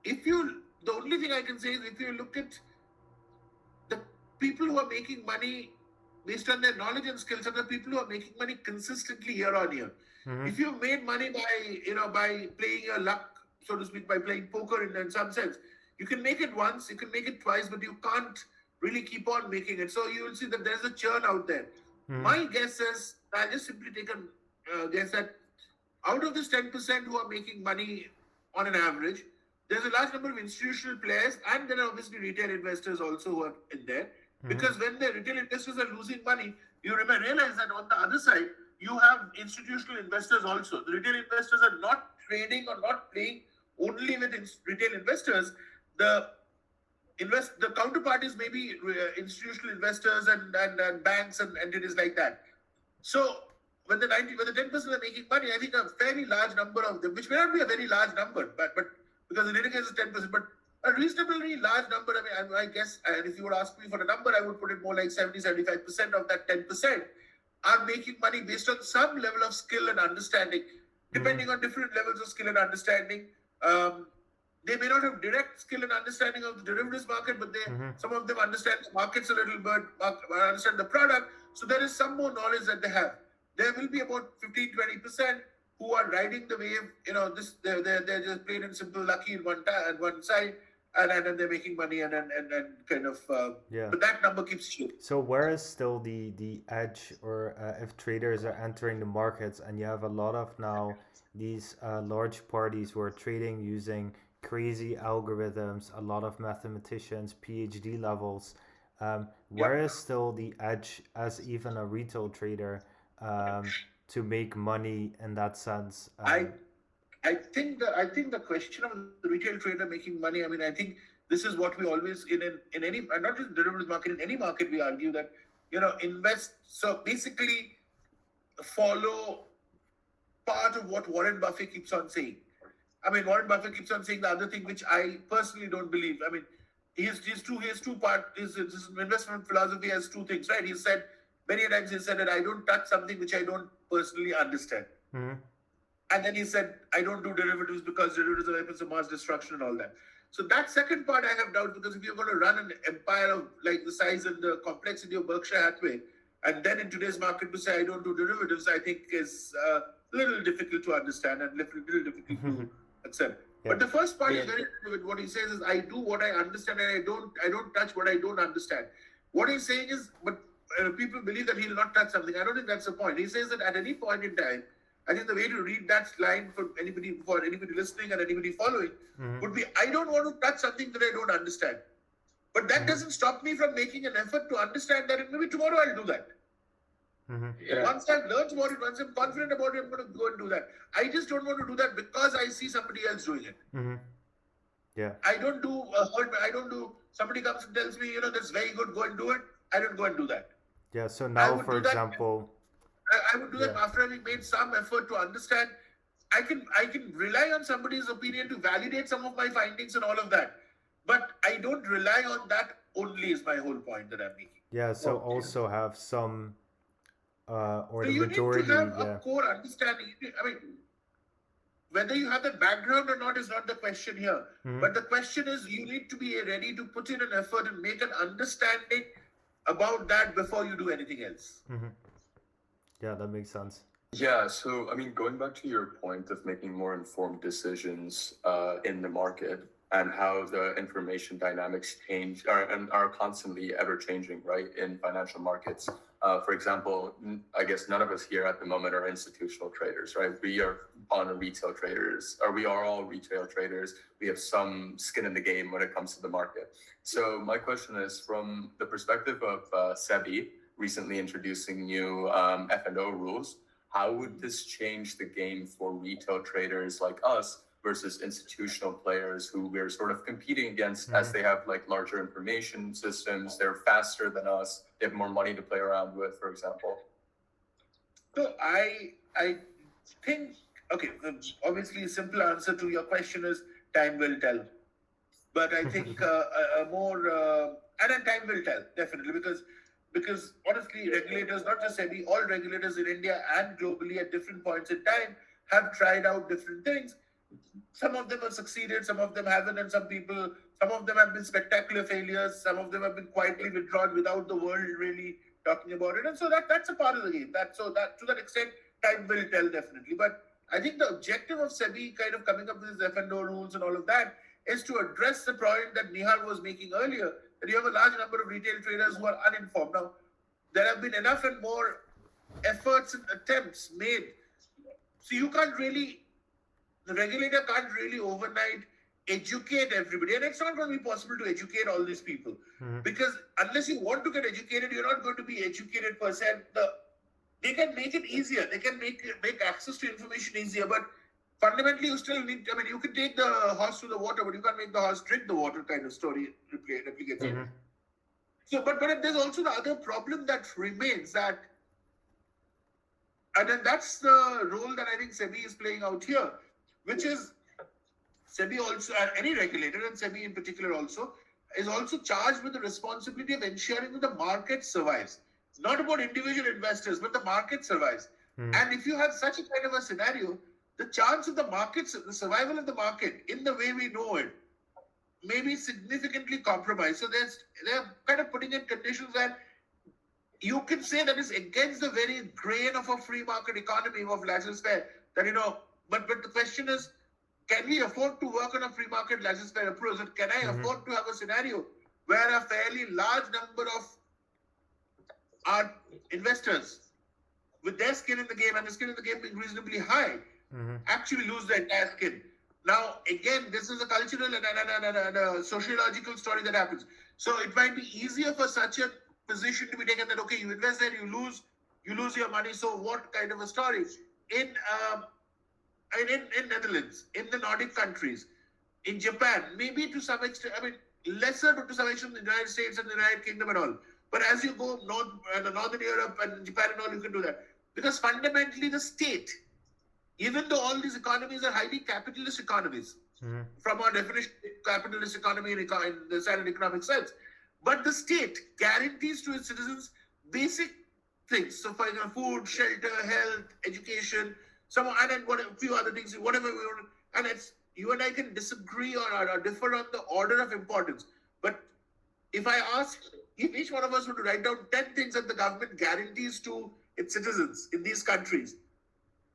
S4: the only thing I can say is if you look at the people who are making money based on their knowledge and skills are the people who are making money consistently year on year. Mm-hmm. If you've made money by playing your luck, so to speak, by playing poker in some sense, you can make it once, you can make it twice, but you can't really keep on making it. So you will see that there's a churn out there. Mm-hmm. My guess is, I'll just simply take a guess that out of this 10% who are making money on an average, there's a large number of institutional players, and there are obviously retail investors also who are in there. Mm-hmm. Because when the retail investors are losing money, you realize that on the other side, you have institutional investors also. The retail investors are not trading or not playing only with retail investors. The counterparties may be institutional investors and banks and entities like that. So when the 10% are making money, I think a fairly large number of them, which may not be a very large number, but because in any case it's 10%, but a reasonably large number. I mean, I guess, and if you would ask me for a number, I would put it more like 70-75% of that 10% are making money based on some level of skill and understanding, depending on different levels of skill and understanding. They may not have direct skill and understanding of the derivatives market, but some of them understand the markets a little bit, understand the product. So there is some more knowledge that they have. There will be about 15-20% who are riding the wave. They're just plain and simple lucky in one side, and then they're making money and kind of. But that number keeps changing.
S3: So where is still the edge, or if traders are entering the markets and you have a lot of now these large parties who are trading using crazy algorithms, a lot of mathematicians, PhD levels, where is still the edge as even a retail trader to make money in that sense?
S4: I think the question of the retail trader making money, I mean, I think this is what we always in any, not just derivatives market, in any market we argue that invest. So basically follow part of what Warren Buffett keeps on saying. I mean, Warren Buffett keeps on saying the other thing, which I personally don't believe. I mean, he has two parts. His investment philosophy has two things, right? He said many times that I don't touch something which I don't personally understand.
S3: Mm-hmm.
S4: And then he said, I don't do derivatives because derivatives are weapons of mass destruction and all that. So that second part I have doubt, because if you're going to run an empire of like the size and the complexity of Berkshire Hathaway, and then in today's market to say I don't do derivatives, I think is a little difficult to understand and little difficult to accept. Yeah. But the first part is very good. What he says is I do what I understand and I don't touch what I don't understand. What he's saying is, but people believe that he'll not touch something. I don't think that's the point. He says that at any point in time, I think the way to read that line for anybody listening and anybody following would be, I don't want to touch something that I don't understand. But that doesn't stop me from making an effort to understand that, and maybe tomorrow I'll do that. Once I've learned about it, once I'm confident about it, I'm going to go and do that. I just don't want to do that because I see somebody else doing it. I don't do somebody comes and tells me, that's very good, go and do it. I don't go and do that.
S3: Yeah, so now, for example,
S4: I would do that after having made some effort to understand. I can rely on somebody's opinion to validate some of my findings and all of that. But I don't rely on that only, is my whole point that I'm making.
S3: Yeah, so also have some, or
S4: so
S3: the majority.
S4: You need to have a core understanding. I mean, whether you have the background or not is not the question here. But the question is, you need to be ready to put in an effort and make an understanding about that before you do anything else.
S3: Yeah, that makes sense.
S2: Yeah, so I mean, going back to your point of making more informed decisions in the market and how the information dynamics change and are constantly ever changing, right, in financial markets. For example, I guess none of us here at the moment are institutional traders, right? We are retail traders, or we are all retail traders. We have some skin in the game when it comes to the market. So my question is, from the perspective of SEBI recently introducing new F&O rules, how would this change the game for retail traders like us versus institutional players who we're sort of competing against as they have like larger information systems, they're faster than us, they have more money to play around with, for example?
S4: So I think, okay, obviously a simple answer to your question is time will tell. But I think and then time will tell, definitely, because honestly, regulators, not just SEBI, all regulators in India and globally at different points in time have tried out different things. Some of them have succeeded, some of them haven't, and some of them have been spectacular failures, some of them have been quietly withdrawn without the world really talking about it. And so that's a part of the game. To that extent, time will tell, definitely. But I think the objective of SEBI kind of coming up with these F&O rules and all of that is to address the point that Nihar was making earlier, that you have a large number of retail traders who are uninformed. Now, there have been enough and more efforts and attempts made. So the regulator can't really overnight educate everybody. And it's not going to be possible to educate all these people. Because unless you want to get educated, you're not going to be educated per se. they can make it easier. They can make access to information easier. But fundamentally, you still need. I mean, you can take the horse to the water, but you can't make the horse drink the water. Kind of story replicates.
S3: Mm-hmm.
S4: So, but there's also the other problem that remains that, and then that's the role that I think SEBI is playing out here, which is SEBI also, and any regulator, and SEBI in particular also, is also charged with the responsibility of ensuring that the market survives. It's not about individual investors, but the market survives. And if you have such a kind of a scenario, the chance of the survival of the market in the way we know it, may be significantly compromised. So they're kind of putting in conditions where you can say that it's against the very grain of a free market economy of laissez-faire. That but the question is, can we afford to work on a free market laissez-faire approach? And can I afford to have a scenario where a fairly large number of our investors, with their skin in the game and the skin in the game being reasonably high, actually lose their entire skin? Now, again, this is a cultural and a sociological story that happens. So it might be easier for such a position to be taken that, okay, you invest there, you lose your money. So what kind of a story? In Netherlands, in the Nordic countries, in Japan, maybe to some extent, I mean, lesser to some extent in the United States and the United Kingdom and all. But as you go Northern Europe and Japan and all, you can do that. Because fundamentally the state, even though all these economies are highly capitalist economies, from our definition, capitalist economy in the standard economic sense, but the state guarantees to its citizens basic things. So, for example, food, shelter, health, education, and then a few other things, whatever we want. And you and I can disagree or differ on the order of importance. But if each one of us were to write down 10 things that the government guarantees to its citizens in these countries,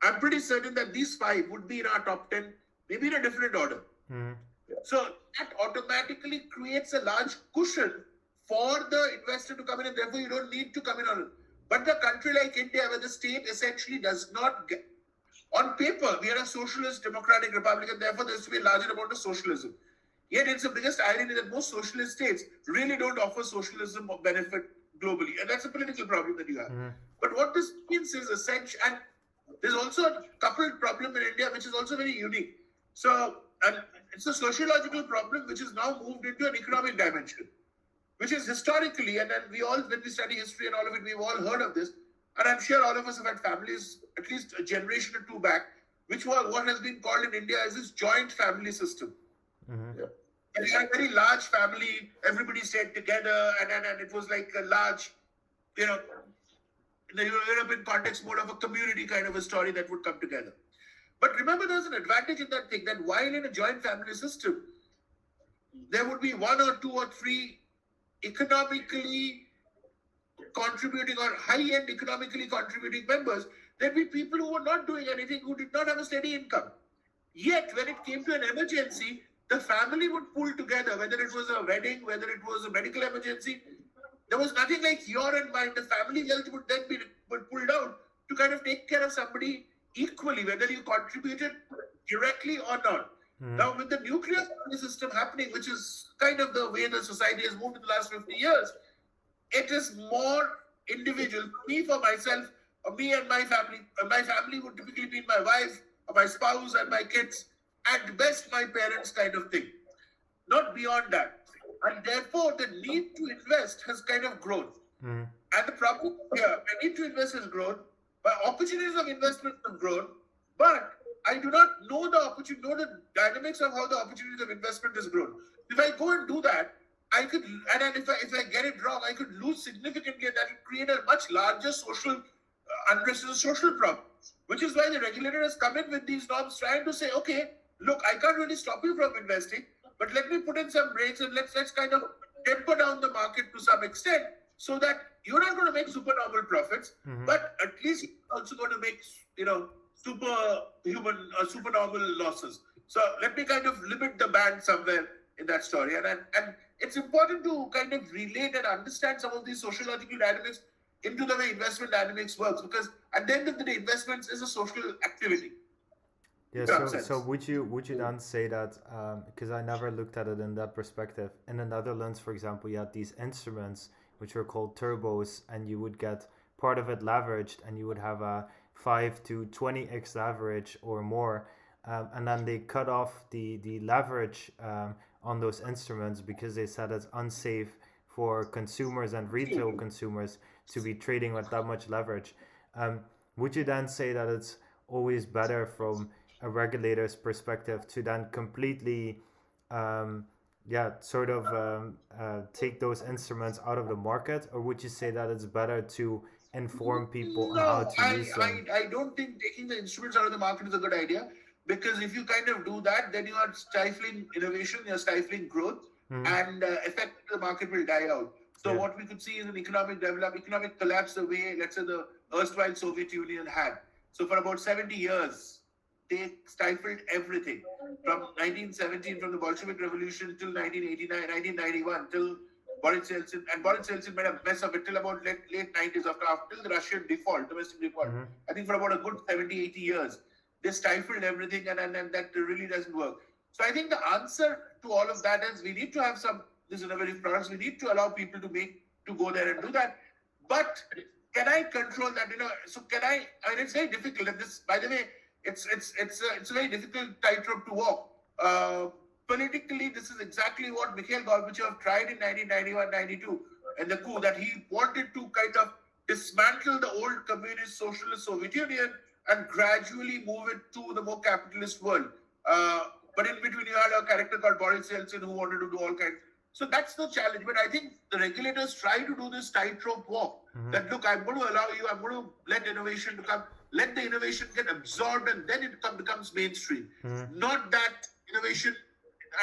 S4: I'm pretty certain that these 5 would be in our top 10, maybe in a different order. So that automatically creates a large cushion for the investor to come in, and therefore you don't need to come in on it. But the country like India, where the state essentially does not get, on paper, we are a socialist democratic republic, and therefore there has to be a larger amount of socialism. Yet it's the biggest irony that most socialist states really don't offer socialism or benefit globally. And that's a political problem that you have. But what this means is essential, and there's also a coupled problem in India, which is also very unique. So, and it's a sociological problem, which is now moved into an economic dimension, which is historically, and then when we study history and all of it, we've all heard of this. And I'm sure all of us have had families, at least a generation or two back, which was what has been called in India as this joint family system. And you had a very large family, everybody stayed together, and it was like a large, in the European context, more of a community kind of a story that would come together. But remember, there's an advantage in that thing, that while in a joint family system, there would be 1 or 2 or 3 economically contributing or high-end economically contributing members. There'd be people who were not doing anything, who did not have a steady income. Yet, when it came to an emergency, the family would pull together, whether it was a wedding, whether it was a medical emergency. There was nothing like your and mine. The family wealth would then be pulled out to kind of take care of somebody equally, whether you contributed directly or not. Now, with the nuclear family system happening, which is kind of the way the society has moved in the last 50 years, it is more individual. Me for myself, or me and my family. My family would typically be my wife, or my spouse, and my kids. At best, my parents kind of thing. Not beyond that. And therefore, the need to invest has kind of grown. And the problem here, the need to invest has grown, but opportunities of investment have grown, but I do not know the dynamics of how the opportunities of investment has grown. If I go and do that, I could, and if I get it wrong, I could lose significantly, and that would create a much larger social unrest and social problem. Which is why the regulator has come in with these norms, trying to say, okay, look, I can't really stop you from investing, but let me put in some brakes and let's kind of temper down the market to some extent, so that you're not going to make supernormal profits, but at least you're also going to make, supernormal losses. So let me kind of limit the band somewhere in that story. And it's important to kind of relate and understand some of these sociological dynamics into the way investment dynamics works, because at the end of the day, investments is a social activity.
S3: Yeah, so would you then say that, because I never looked at it in that perspective, in the Netherlands, for example, you had these instruments which were called turbos, and you would get part of it leveraged, and you would have a 5 to 20x leverage or more, and then they cut off the leverage on those instruments because they said it's unsafe for consumers and retail consumers to be trading with that much leverage. Would you then say that it's always better from a regulator's perspective to then completely take those instruments out of the market, or would you say that it's better to inform people on how
S4: No,
S3: to use them?
S4: I don't think taking the instruments out of the market is a good idea, because if you kind of do that, then you are stifling innovation, you're stifling growth, and effectively the market will die out. So what we could see is an economic collapse the way, let's say, the erstwhile Soviet Union had. So for about 70 years, they stifled everything from 1917, from the Bolshevik Revolution till 1989, 1991, till Boris Yeltsin. And Boris Yeltsin made a mess of it till about late 90s, after the Russian domestic default. I think for about a good 70, 80 years, they stifled everything, and that really doesn't work. So I think the answer to all of that is we need to have some these innovative products. We need to allow people to go there and do that. But can I control that? So can I? I mean, it's very difficult. And this, by the way, it's a very difficult tightrope to walk. Politically, this is exactly what Mikhail Gorbachev tried in 1991-92 and the coup, that he wanted to kind of dismantle the old communist socialist Soviet Union and gradually move it to the more capitalist world. But in between, you had a character called Boris Yeltsin who wanted to do all kinds. So that's the challenge. But I think the regulators try to do this tightrope walk. That, look, I'm going to allow you, I'm going to let innovation to come, let the innovation get absorbed, and then it becomes mainstream. Not that innovation,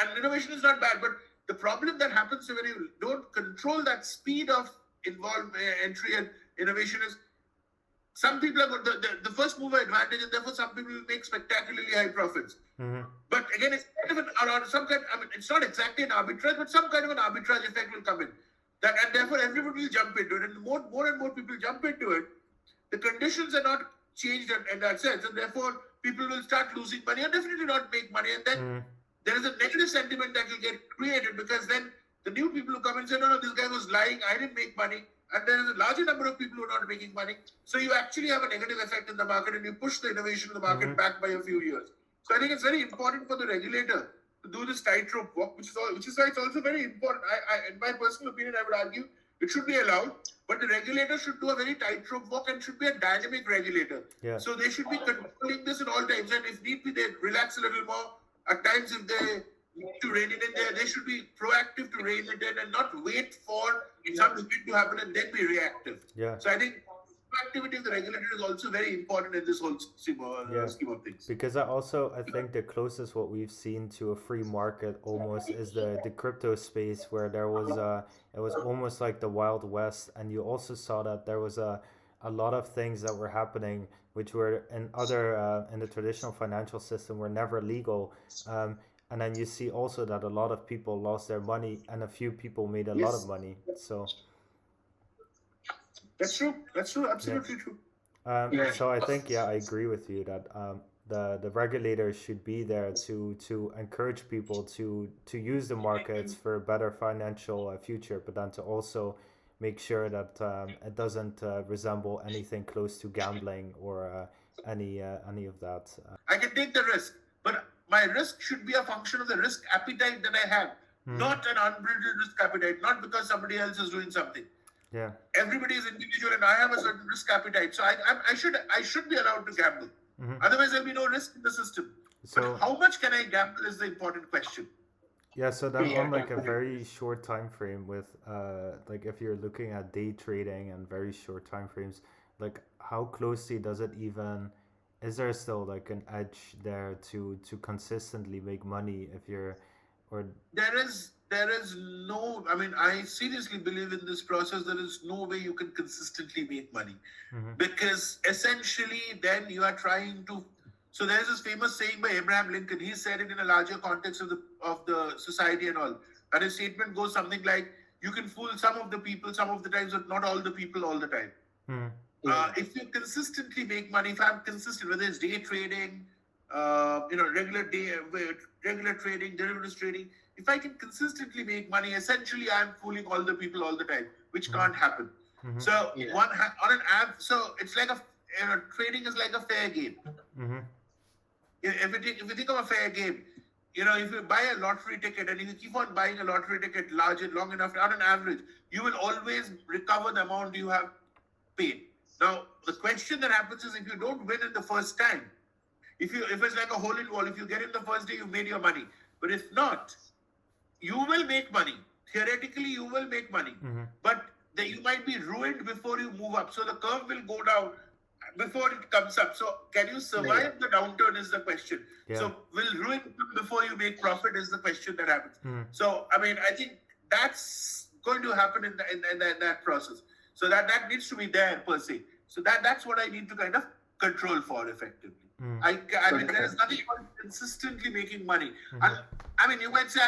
S4: and innovation is not bad, but the problem that happens when you don't control that speed of entry and innovation is some people have got the first mover advantage, and therefore some people will make spectacularly high profits. But again, it's kind of it's not exactly an arbitrage, but some kind of an arbitrage effect will come in. And therefore everybody will jump into it. And more and more people jump into it, the conditions are not changed in that sense. And therefore people will start losing money and definitely not make money. And then there is a negative sentiment that will get created, because then the new people who come and say, no, this guy was lying, I didn't make money. And there is a larger number of people who are not making money. So you actually have a negative effect in the market, and you push the innovation in the market back by a few years. So I think it's very important for the regulator to do this tightrope walk, which is why it's also very important. In my personal opinion, I would argue it should be allowed, but the regulator should do a very tightrope walk and should be a dynamic regulator. So they should be controlling this at all times, and if need be, they relax a little more. At times, if they need to rein it in there, they should be proactive to rein it in and not wait for something to happen and then be reactive. So I think proactivity of the regulator is also very important in this whole scheme of things.
S3: Because I think the closest what we've seen to a free market almost is the crypto space, where there was it was almost like the Wild West, and you also saw that there was a lot of things that were happening which were in the traditional financial system were never legal. And then you see also that a lot of people lost their money, and a few people made a lot of money. So
S4: that's true. Absolutely true.
S3: So I think, I agree with you that the regulators should be there to encourage people to use the markets for a better financial future, but then to also make sure that it doesn't resemble anything close to gambling or any of that.
S4: I can take the risk, but my risk should be a function of the risk appetite that I have, not an unbridled risk appetite, not because somebody else is doing something. Everybody is individual, and I have a certain risk appetite, so I should be allowed to gamble. Otherwise, there'll be no risk in the system. So, but how much can I gamble is the important question.
S3: So then on like a very short time frame with like if you're looking at day trading and very short time frames, like how closely does it even, is there still like an edge there to consistently make money if you're, or
S4: there is no, I mean, I seriously believe in this process. There is no way you can consistently make money, because essentially then you are trying to. So there's this famous saying by Abraham Lincoln. He said it in a larger context of the society and all. And his statement goes something like, "You can fool some of the people some of the times, but not all the people all the time." If you consistently make money, if I'm consistent, whether it's day trading, regular trading, derivatives trading, if I can consistently make money, essentially I'm fooling all the people all the time, which can't happen.
S3: Mm-hmm.
S4: So on an app, so it's like trading is like a fair game.
S3: Mm-hmm.
S4: If you think of a fair game, if you buy a lottery ticket and if you keep on buying a lottery ticket long enough, on an average, you will always recover the amount you have paid. Now, the question that happens is if you don't win in the first time, if it's like a hole in wall, if you get in the first day, you've made your money. But if not, you will make money. Theoretically, you will make money.
S3: Mm-hmm.
S4: But you might be ruined before you move up. So the curve will go down before it comes up. So can you survive the downturn is the question.
S3: Yeah.
S4: So will ruin come before you make profit is the question that happens.
S3: Mm-hmm.
S4: So, I mean, I think that's going to happen in that process. So that needs to be there per se. So that's what I need to kind of control for effectively.
S3: Mm.
S4: I mean, there is nothing about consistently making money.
S3: Mm-hmm.
S4: And I mean, you might say,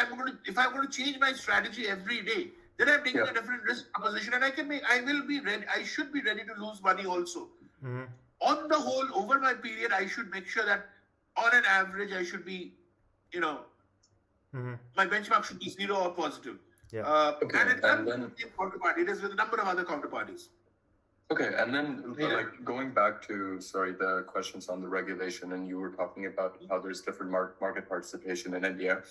S4: if I'm going to change my strategy every day, then I'm taking a different risk proposition, and I will be ready. I should be ready to lose money also.
S3: Mm-hmm.
S4: On the whole, over my period, I should make sure that on an average, I should be,
S3: Mm-hmm.
S4: my benchmark should be 0 or positive.
S3: Yeah.
S4: And it's not with the same counterparty, it is with a number of other counterparties.
S2: Okay, and then like going back to the questions on the regulation, and you were talking about how there's different market participation in India.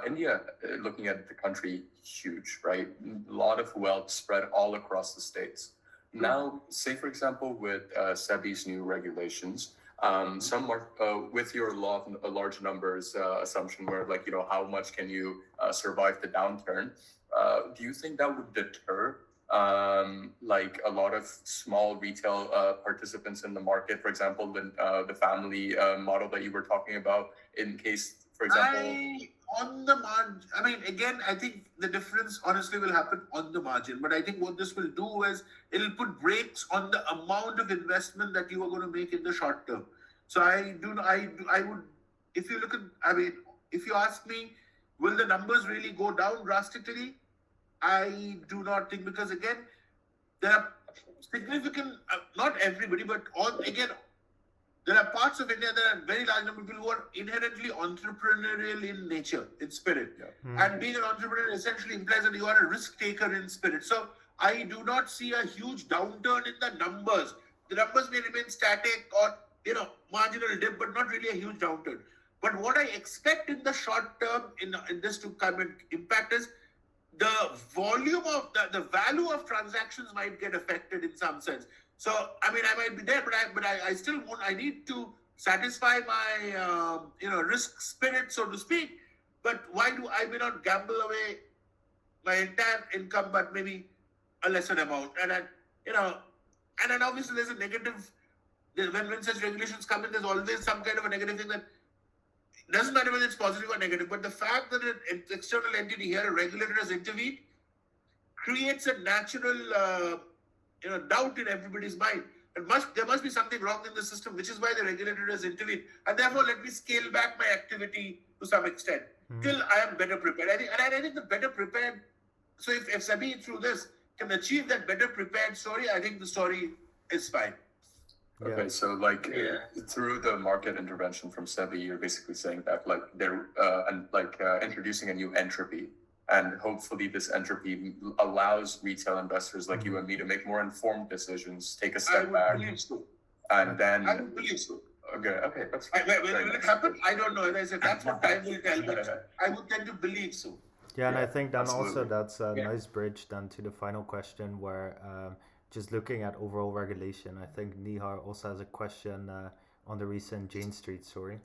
S2: India, looking at the country, huge, right? A lot of wealth spread all across the states. Now, say for example, with SEBI's new regulations, with your law of large numbers assumption, where how much can you survive the downturn? Do you think that would deter like a lot of small retail participants in the market? For example, the family model that you were talking about, in case, for example,
S4: on the margin, I mean, again, I think the difference honestly will happen on the margin. But I think what this will do is it'll put brakes on the amount of investment that you are going to make in the short term. So I would, if you look at, I mean, if you ask me, will the numbers really go down drastically? I do not think, because again, there are significant, not everybody, but there are parts of India, there are very large number of people who are inherently entrepreneurial in nature, in spirit. Yeah. Mm-hmm. And being an entrepreneur essentially implies that you are a risk taker in spirit. So I do not see a huge downturn in the numbers. The numbers may remain static or, marginal dip, but not really a huge downturn. But what I expect in the short term in this to come and impact is the volume of the value of transactions might get affected in some sense. So, I mean, I might be there, but I still I need to satisfy my, risk spirit, so to speak. But why do I may not gamble away my entire income, but maybe a lesser amount? And then obviously there's a negative, when such regulations come in, there's always some kind of a negative thing that doesn't matter whether it's positive or negative, but the fact that an external entity here, a regulator, has intervened, creates a natural, doubt in everybody's mind. There must be something wrong in the system, which is why the regulator has intervened. And therefore, let me scale back my activity to some extent till I am better prepared. I think the better prepared. So if SEBI through this can achieve that better prepared story, I think the story is fine.
S2: Okay, so through the market intervention from SEBI, you're basically saying that they're introducing a new entropy, and hopefully this entropy allows retail investors like you and me to make more informed decisions, take a step back.
S4: I believe so.
S2: And then
S4: I would believe so.
S2: Okay, that's
S4: will it happen? I don't know. As I said, that's what time will tell. But I would tend to believe so.
S3: Yeah, and I think then
S2: absolutely.
S3: also that's a nice bridge then to the final question, where just looking at overall regulation, I think Nihar also has a question on the recent Jane Street story.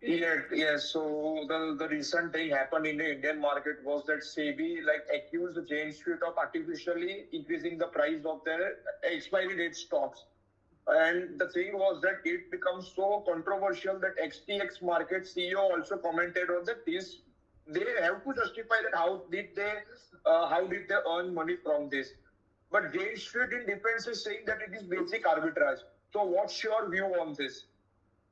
S1: Yeah. So the recent thing happened in the Indian market was that SEBI accused Jane Street of artificially increasing the price of their expiry date stocks. And the thing was that it becomes so controversial that XTX Market CEO also commented on that they have to justify that how did they earn money from this. But Jane Street in defense is saying that it is basic arbitrage. So what's your view on this?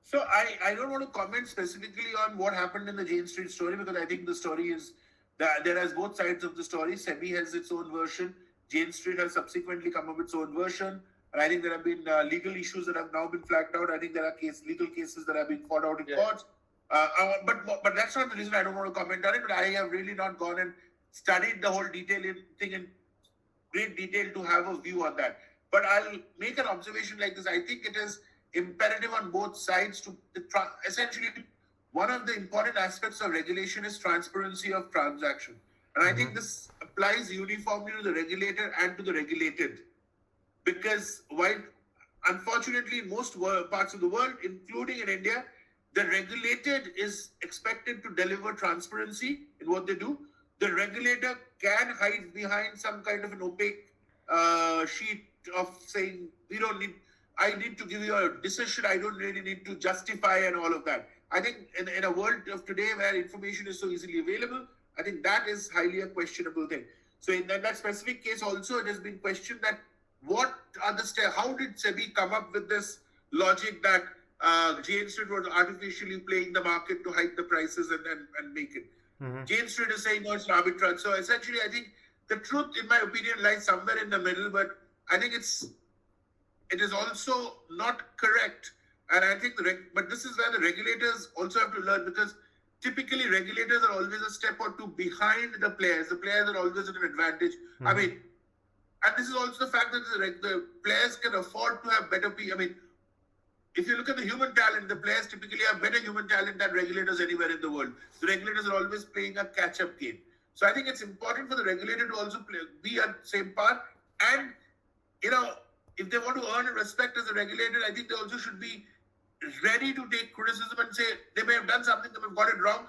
S4: So I don't want to comment specifically on what happened in the Jane Street story, because I think the story is that there has both sides of the story. SEBI has its own version. Jane Street has subsequently come up with its own version. And I think there have been legal issues that have now been flagged out. I think there are legal cases that have been fought out in courts. But that's not the reason I don't want to comment on it. But I have really not gone and studied the whole detail thing in great detail to have a view on that. But I'll make an observation like this. I think it is imperative on both sides to essentially one of the important aspects of regulation is transparency of transaction. And I think this applies uniformly to the regulator and to the regulated. Because while unfortunately in most parts of the world, including in India, the regulated is expected to deliver transparency in what they do. The regulator can hide behind some kind of an opaque sheet of saying, I need to give you a decision, I don't really need to justify and all of that. I think in a world of today where information is so easily available, I think that is highly a questionable thing. So in that specific case also, it has been questioned that what are the steps, how did SEBI come up with this logic that Jane Street was artificially playing the market to hike the prices and make it. Jane Street is saying, no, it's an arbitrage. So essentially, I think the truth, in my opinion, lies somewhere in the middle, but I think it is also not correct. And I think, but this is where the regulators also have to learn, because typically regulators are always a step or two behind the players. The players are always at an advantage. I mean, and this is also the fact that the players can afford to have better people. I mean, if you look at the human talent, the players typically have better human talent than regulators anywhere in the world. The regulators are always playing a catch-up game. So I think it's important for the regulator to also be at the same part. And, if they want to earn respect as a regulator, I think they also should be ready to take criticism and say they may have done something, they may have got it wrong,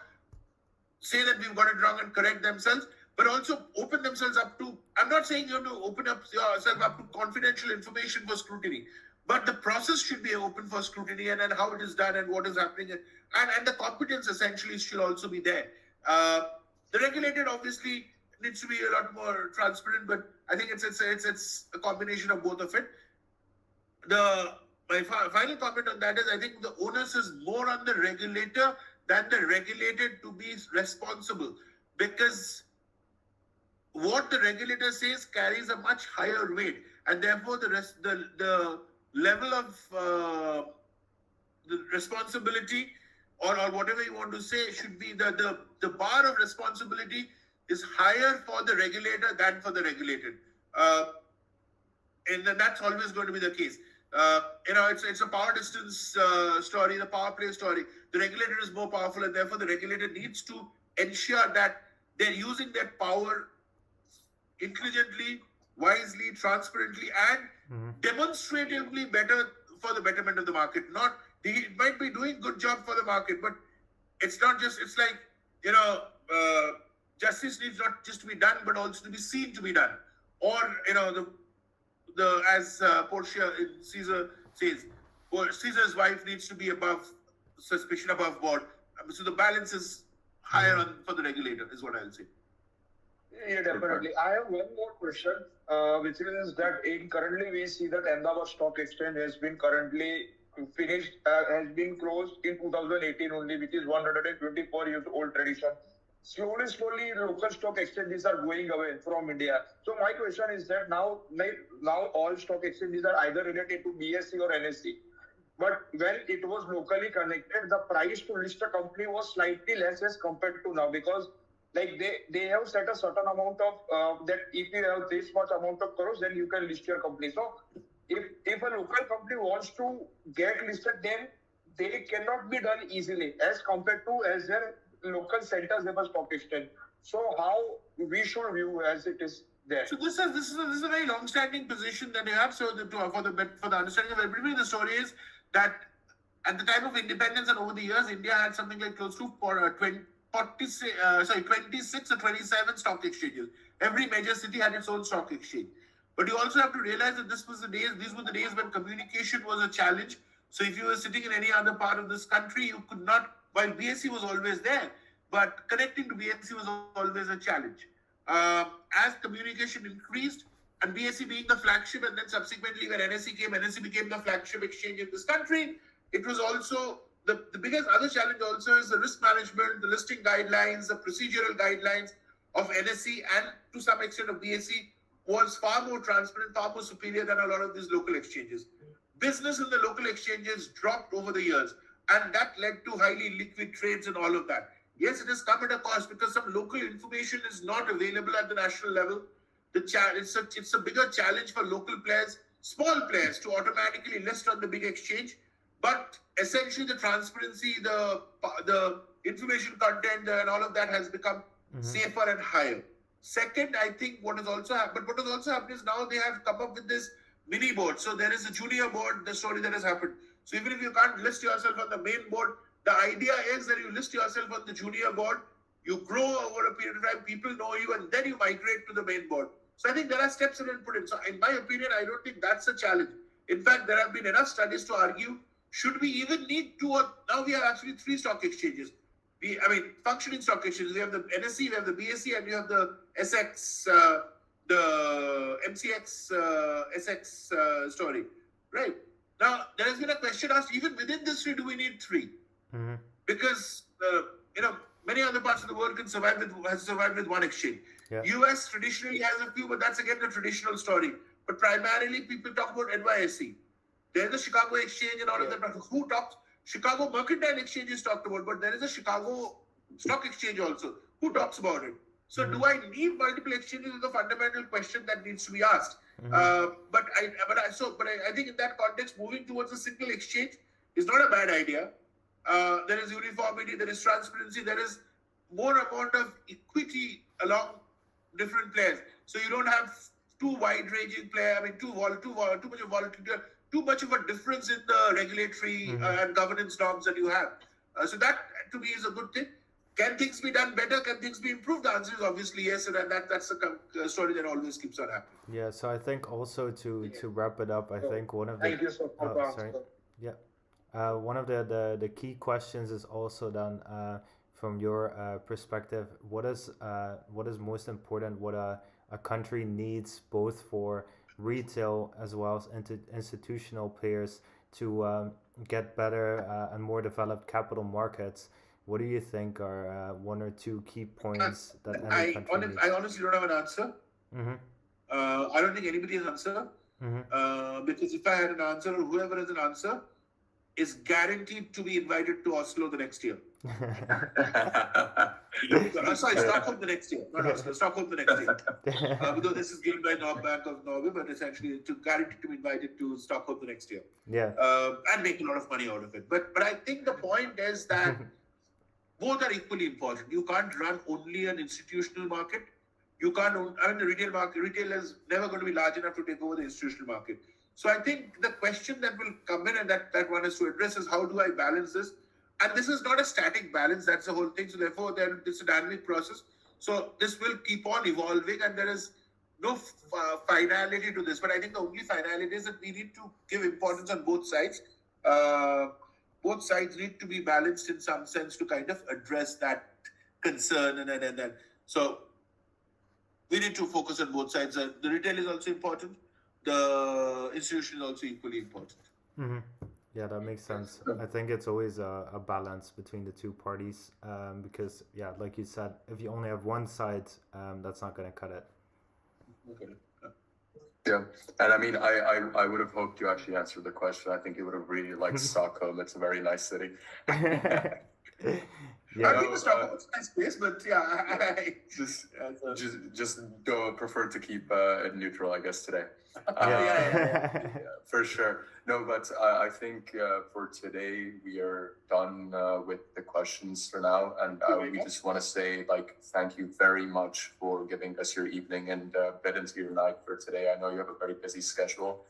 S4: say that we've got it wrong and correct themselves, but also open themselves up to, I'm not saying you have to open up yourself up to confidential information for scrutiny, but the process should be open for scrutiny and how it is done and what is happening. And the competence essentially should also be there. The regulated obviously needs to be a lot more transparent, but I think it's a combination of both of it. My final comment on that is I think the onus is more on the regulator than the regulated to be responsible, because what the regulator says carries a much higher weight, and therefore the level of the responsibility or whatever you want to say should be the bar of responsibility is higher for the regulator than for the regulated, and then that's always going to be the case. It's a power distance story, the power play story. The regulator is more powerful, and therefore the regulator needs to ensure that they're using that power intelligently, wisely, transparently, and demonstratively better for the betterment of the market. It might be doing good job for the market, but it's not just, it's like, justice needs not just to be done, but also to be seen to be done. Or, as Portia in Caesar says, Caesar's wife needs to be above suspicion, above board. So the balance is higher for the regulator, is what I'll say.
S1: Yeah, definitely. I have one more question, which is that currently we see that Ahmedabad Stock Exchange has been closed in 2018 only, which is 124 years old tradition. Slowly, local stock exchanges are going away from India. So my question is that now all stock exchanges are either related to BSE or NSE. But when it was locally connected, the price to list a company was slightly less as compared to now, because like they have set a certain amount of that if you have this much amount of crores, then you can list your company. So if a local company wants to get listed, then they cannot be done easily as compared to as their local centers have a stock exchange. So how we should view as it is there.
S4: So this is a very long-standing position that they have. So for the understanding of everybody, the story is that at the time of independence and over the years, India had something like close to 26 or 27 stock exchanges. Every major city had its own stock exchange. But you also have to realize that these were the days when communication was a challenge. So if you were sitting in any other part of this country, you could not, while BSE was always there, but connecting to BSE was always a challenge. As communication increased, and BSE being the flagship, and then subsequently when NSE came, NSE became the flagship exchange in this country, it was also, the biggest other challenge also is the risk management, the listing guidelines, the procedural guidelines of NSE and to some extent of BSE was far more transparent, far more superior than a lot of these local exchanges. Business in the local exchanges dropped over the years, and that led to highly liquid trades and all of that. Yes, it has come at a cost because some local information is not available at the national level. it's a bigger challenge for local players, small players, to automatically list on the big exchange. But essentially, the transparency, the information content, and all of that has become safer and higher. Second, I think what has also happened is now they have come up with this mini board. So there is a junior board, the story that has happened. So even if you can't list yourself on the main board, the idea is that you list yourself on the junior board, you grow over a period of time, people know you, and then you migrate to the main board. So I think there are steps that have been put in. So in my opinion, I don't think that's a challenge. In fact, there have been enough studies to argue, should we even need two or now we have actually 3 stock exchanges. Functioning stock exchanges. We have the NSE, we have the BSE, and we have the SX, the MCX, SX story. Right. Now, there has been a question asked, even within this 3, do we need 3? Because, many other parts of the world has survived with one exchange.
S3: Yeah.
S4: US traditionally has a few, but that's again the traditional story. But primarily, people talk about NYSE. There's the Chicago Exchange and all of that. Who talks? Chicago Mercantile Exchange is talked about, but there is a Chicago Stock Exchange also. Who talks about it? So, do I need multiple exchanges is a fundamental question that needs to be asked. But I think in that context, moving towards a single exchange is not a bad idea. There is uniformity, there is transparency, there is more amount of equity along different players. So you don't have too wide-ranging player. Too much of volatility, too much of a difference in the regulatory and governance norms that you have. So that to me is a good thing. Can things be done better? Can things be improved? The answer is obviously yes, and that's a story that always keeps on happening.
S3: Yeah, so I think also to wrap it up, I think one of the
S1: Thank you so much.
S3: One of the key questions is also then from your perspective, what is most important? What a country needs both for retail as well as institutional players to get better and more developed capital markets. What do you think are 1 or 2 key points that any country needs?
S4: I honestly don't have an answer. I don't think anybody has an answer. Because if I had an answer, or whoever has an answer is guaranteed to be invited to Oslo the next year. Sorry, Stockholm the next year. Not Oslo, Stockholm the next year. Because this is given by Bank of Norway, but essentially guaranteed to be invited to Stockholm the next year.
S3: Yeah.
S4: And make a lot of money out of it. But I think the point is that both are equally important. You can't run only an institutional market. You can't. The retail market. Retail is never going to be large enough to take over the institutional market. So I think the question that will come in and that one has to address is, how do I balance this? And this is not a static balance. That's the whole thing. So therefore, it's a dynamic process. So this will keep on evolving, and there is no finality to this. But I think the only finality is that we need to give importance on both sides. Both sides need to be balanced in some sense to kind of address that concern. And so we need to focus on both sides. The retail is also important. The institution is also equally important.
S3: Yeah, that makes sense. I think it's always a balance between the two parties because, yeah, like you said, if you only have one side, that's not going to cut it.
S4: Okay.
S2: Yeah, and I would have hoped you actually answered the question. I think you would have really liked Stockholm. It's a very nice city.
S3: Yeah.
S4: I think Stockholm is a nice place, but yeah, I
S2: just prefer to keep it neutral, I guess, today.
S4: Yeah.
S2: For sure. No, but I think for today we are done with the questions for now, and we just want to say thank you very much for giving us your evening and bit into your night for today. I know you have a very busy schedule.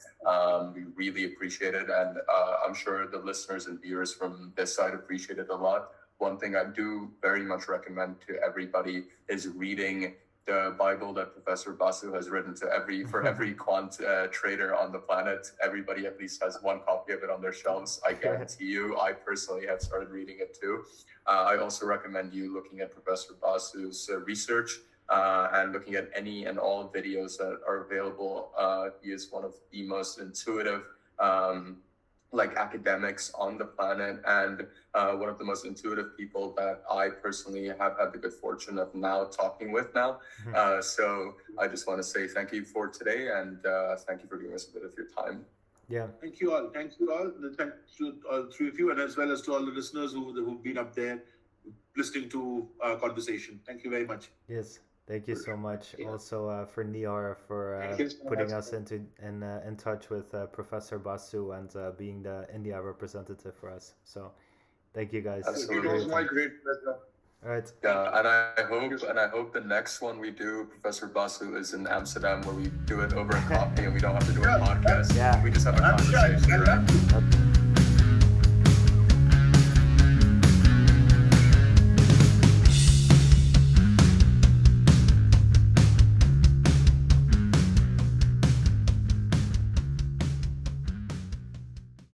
S2: We really appreciate it, and I'm sure the listeners and viewers from this side appreciate it a lot. One thing I do very much recommend to everybody is reading the Bible that Professor Basu has written for every quant trader on the planet. Everybody at least has one copy of it on their shelves. I guarantee you, I personally have started reading it too. I also recommend you looking at Professor Basu's research and looking at any and all videos that are available. He is one of the most intuitive academics on the planet, and one of the most intuitive people that I personally have had the good fortune of now talking with now. So I just want to say thank you for today, and thank you for giving us a bit of your time.
S3: Yeah.
S4: Thank you all. Thank you all. Thank to all 3 of you, and as well as to all the listeners who've been up there listening to our conversation. Thank you very much.
S3: Yes. Thank you so much.
S1: Yeah.
S3: Also for Nihar for
S1: Thank you so
S3: putting
S1: much.
S3: us in touch with Professor Basu and being the India representative for us. So thank you guys.
S2: Absolutely.
S1: It was my great pleasure.
S3: All right.
S2: Yeah, and I hope the next one we do, Professor Basu, is in Amsterdam, where we do it over a coffee and we don't have to do a podcast.
S3: Yeah.
S2: We just have a
S1: I'm sure.
S2: conversation, right?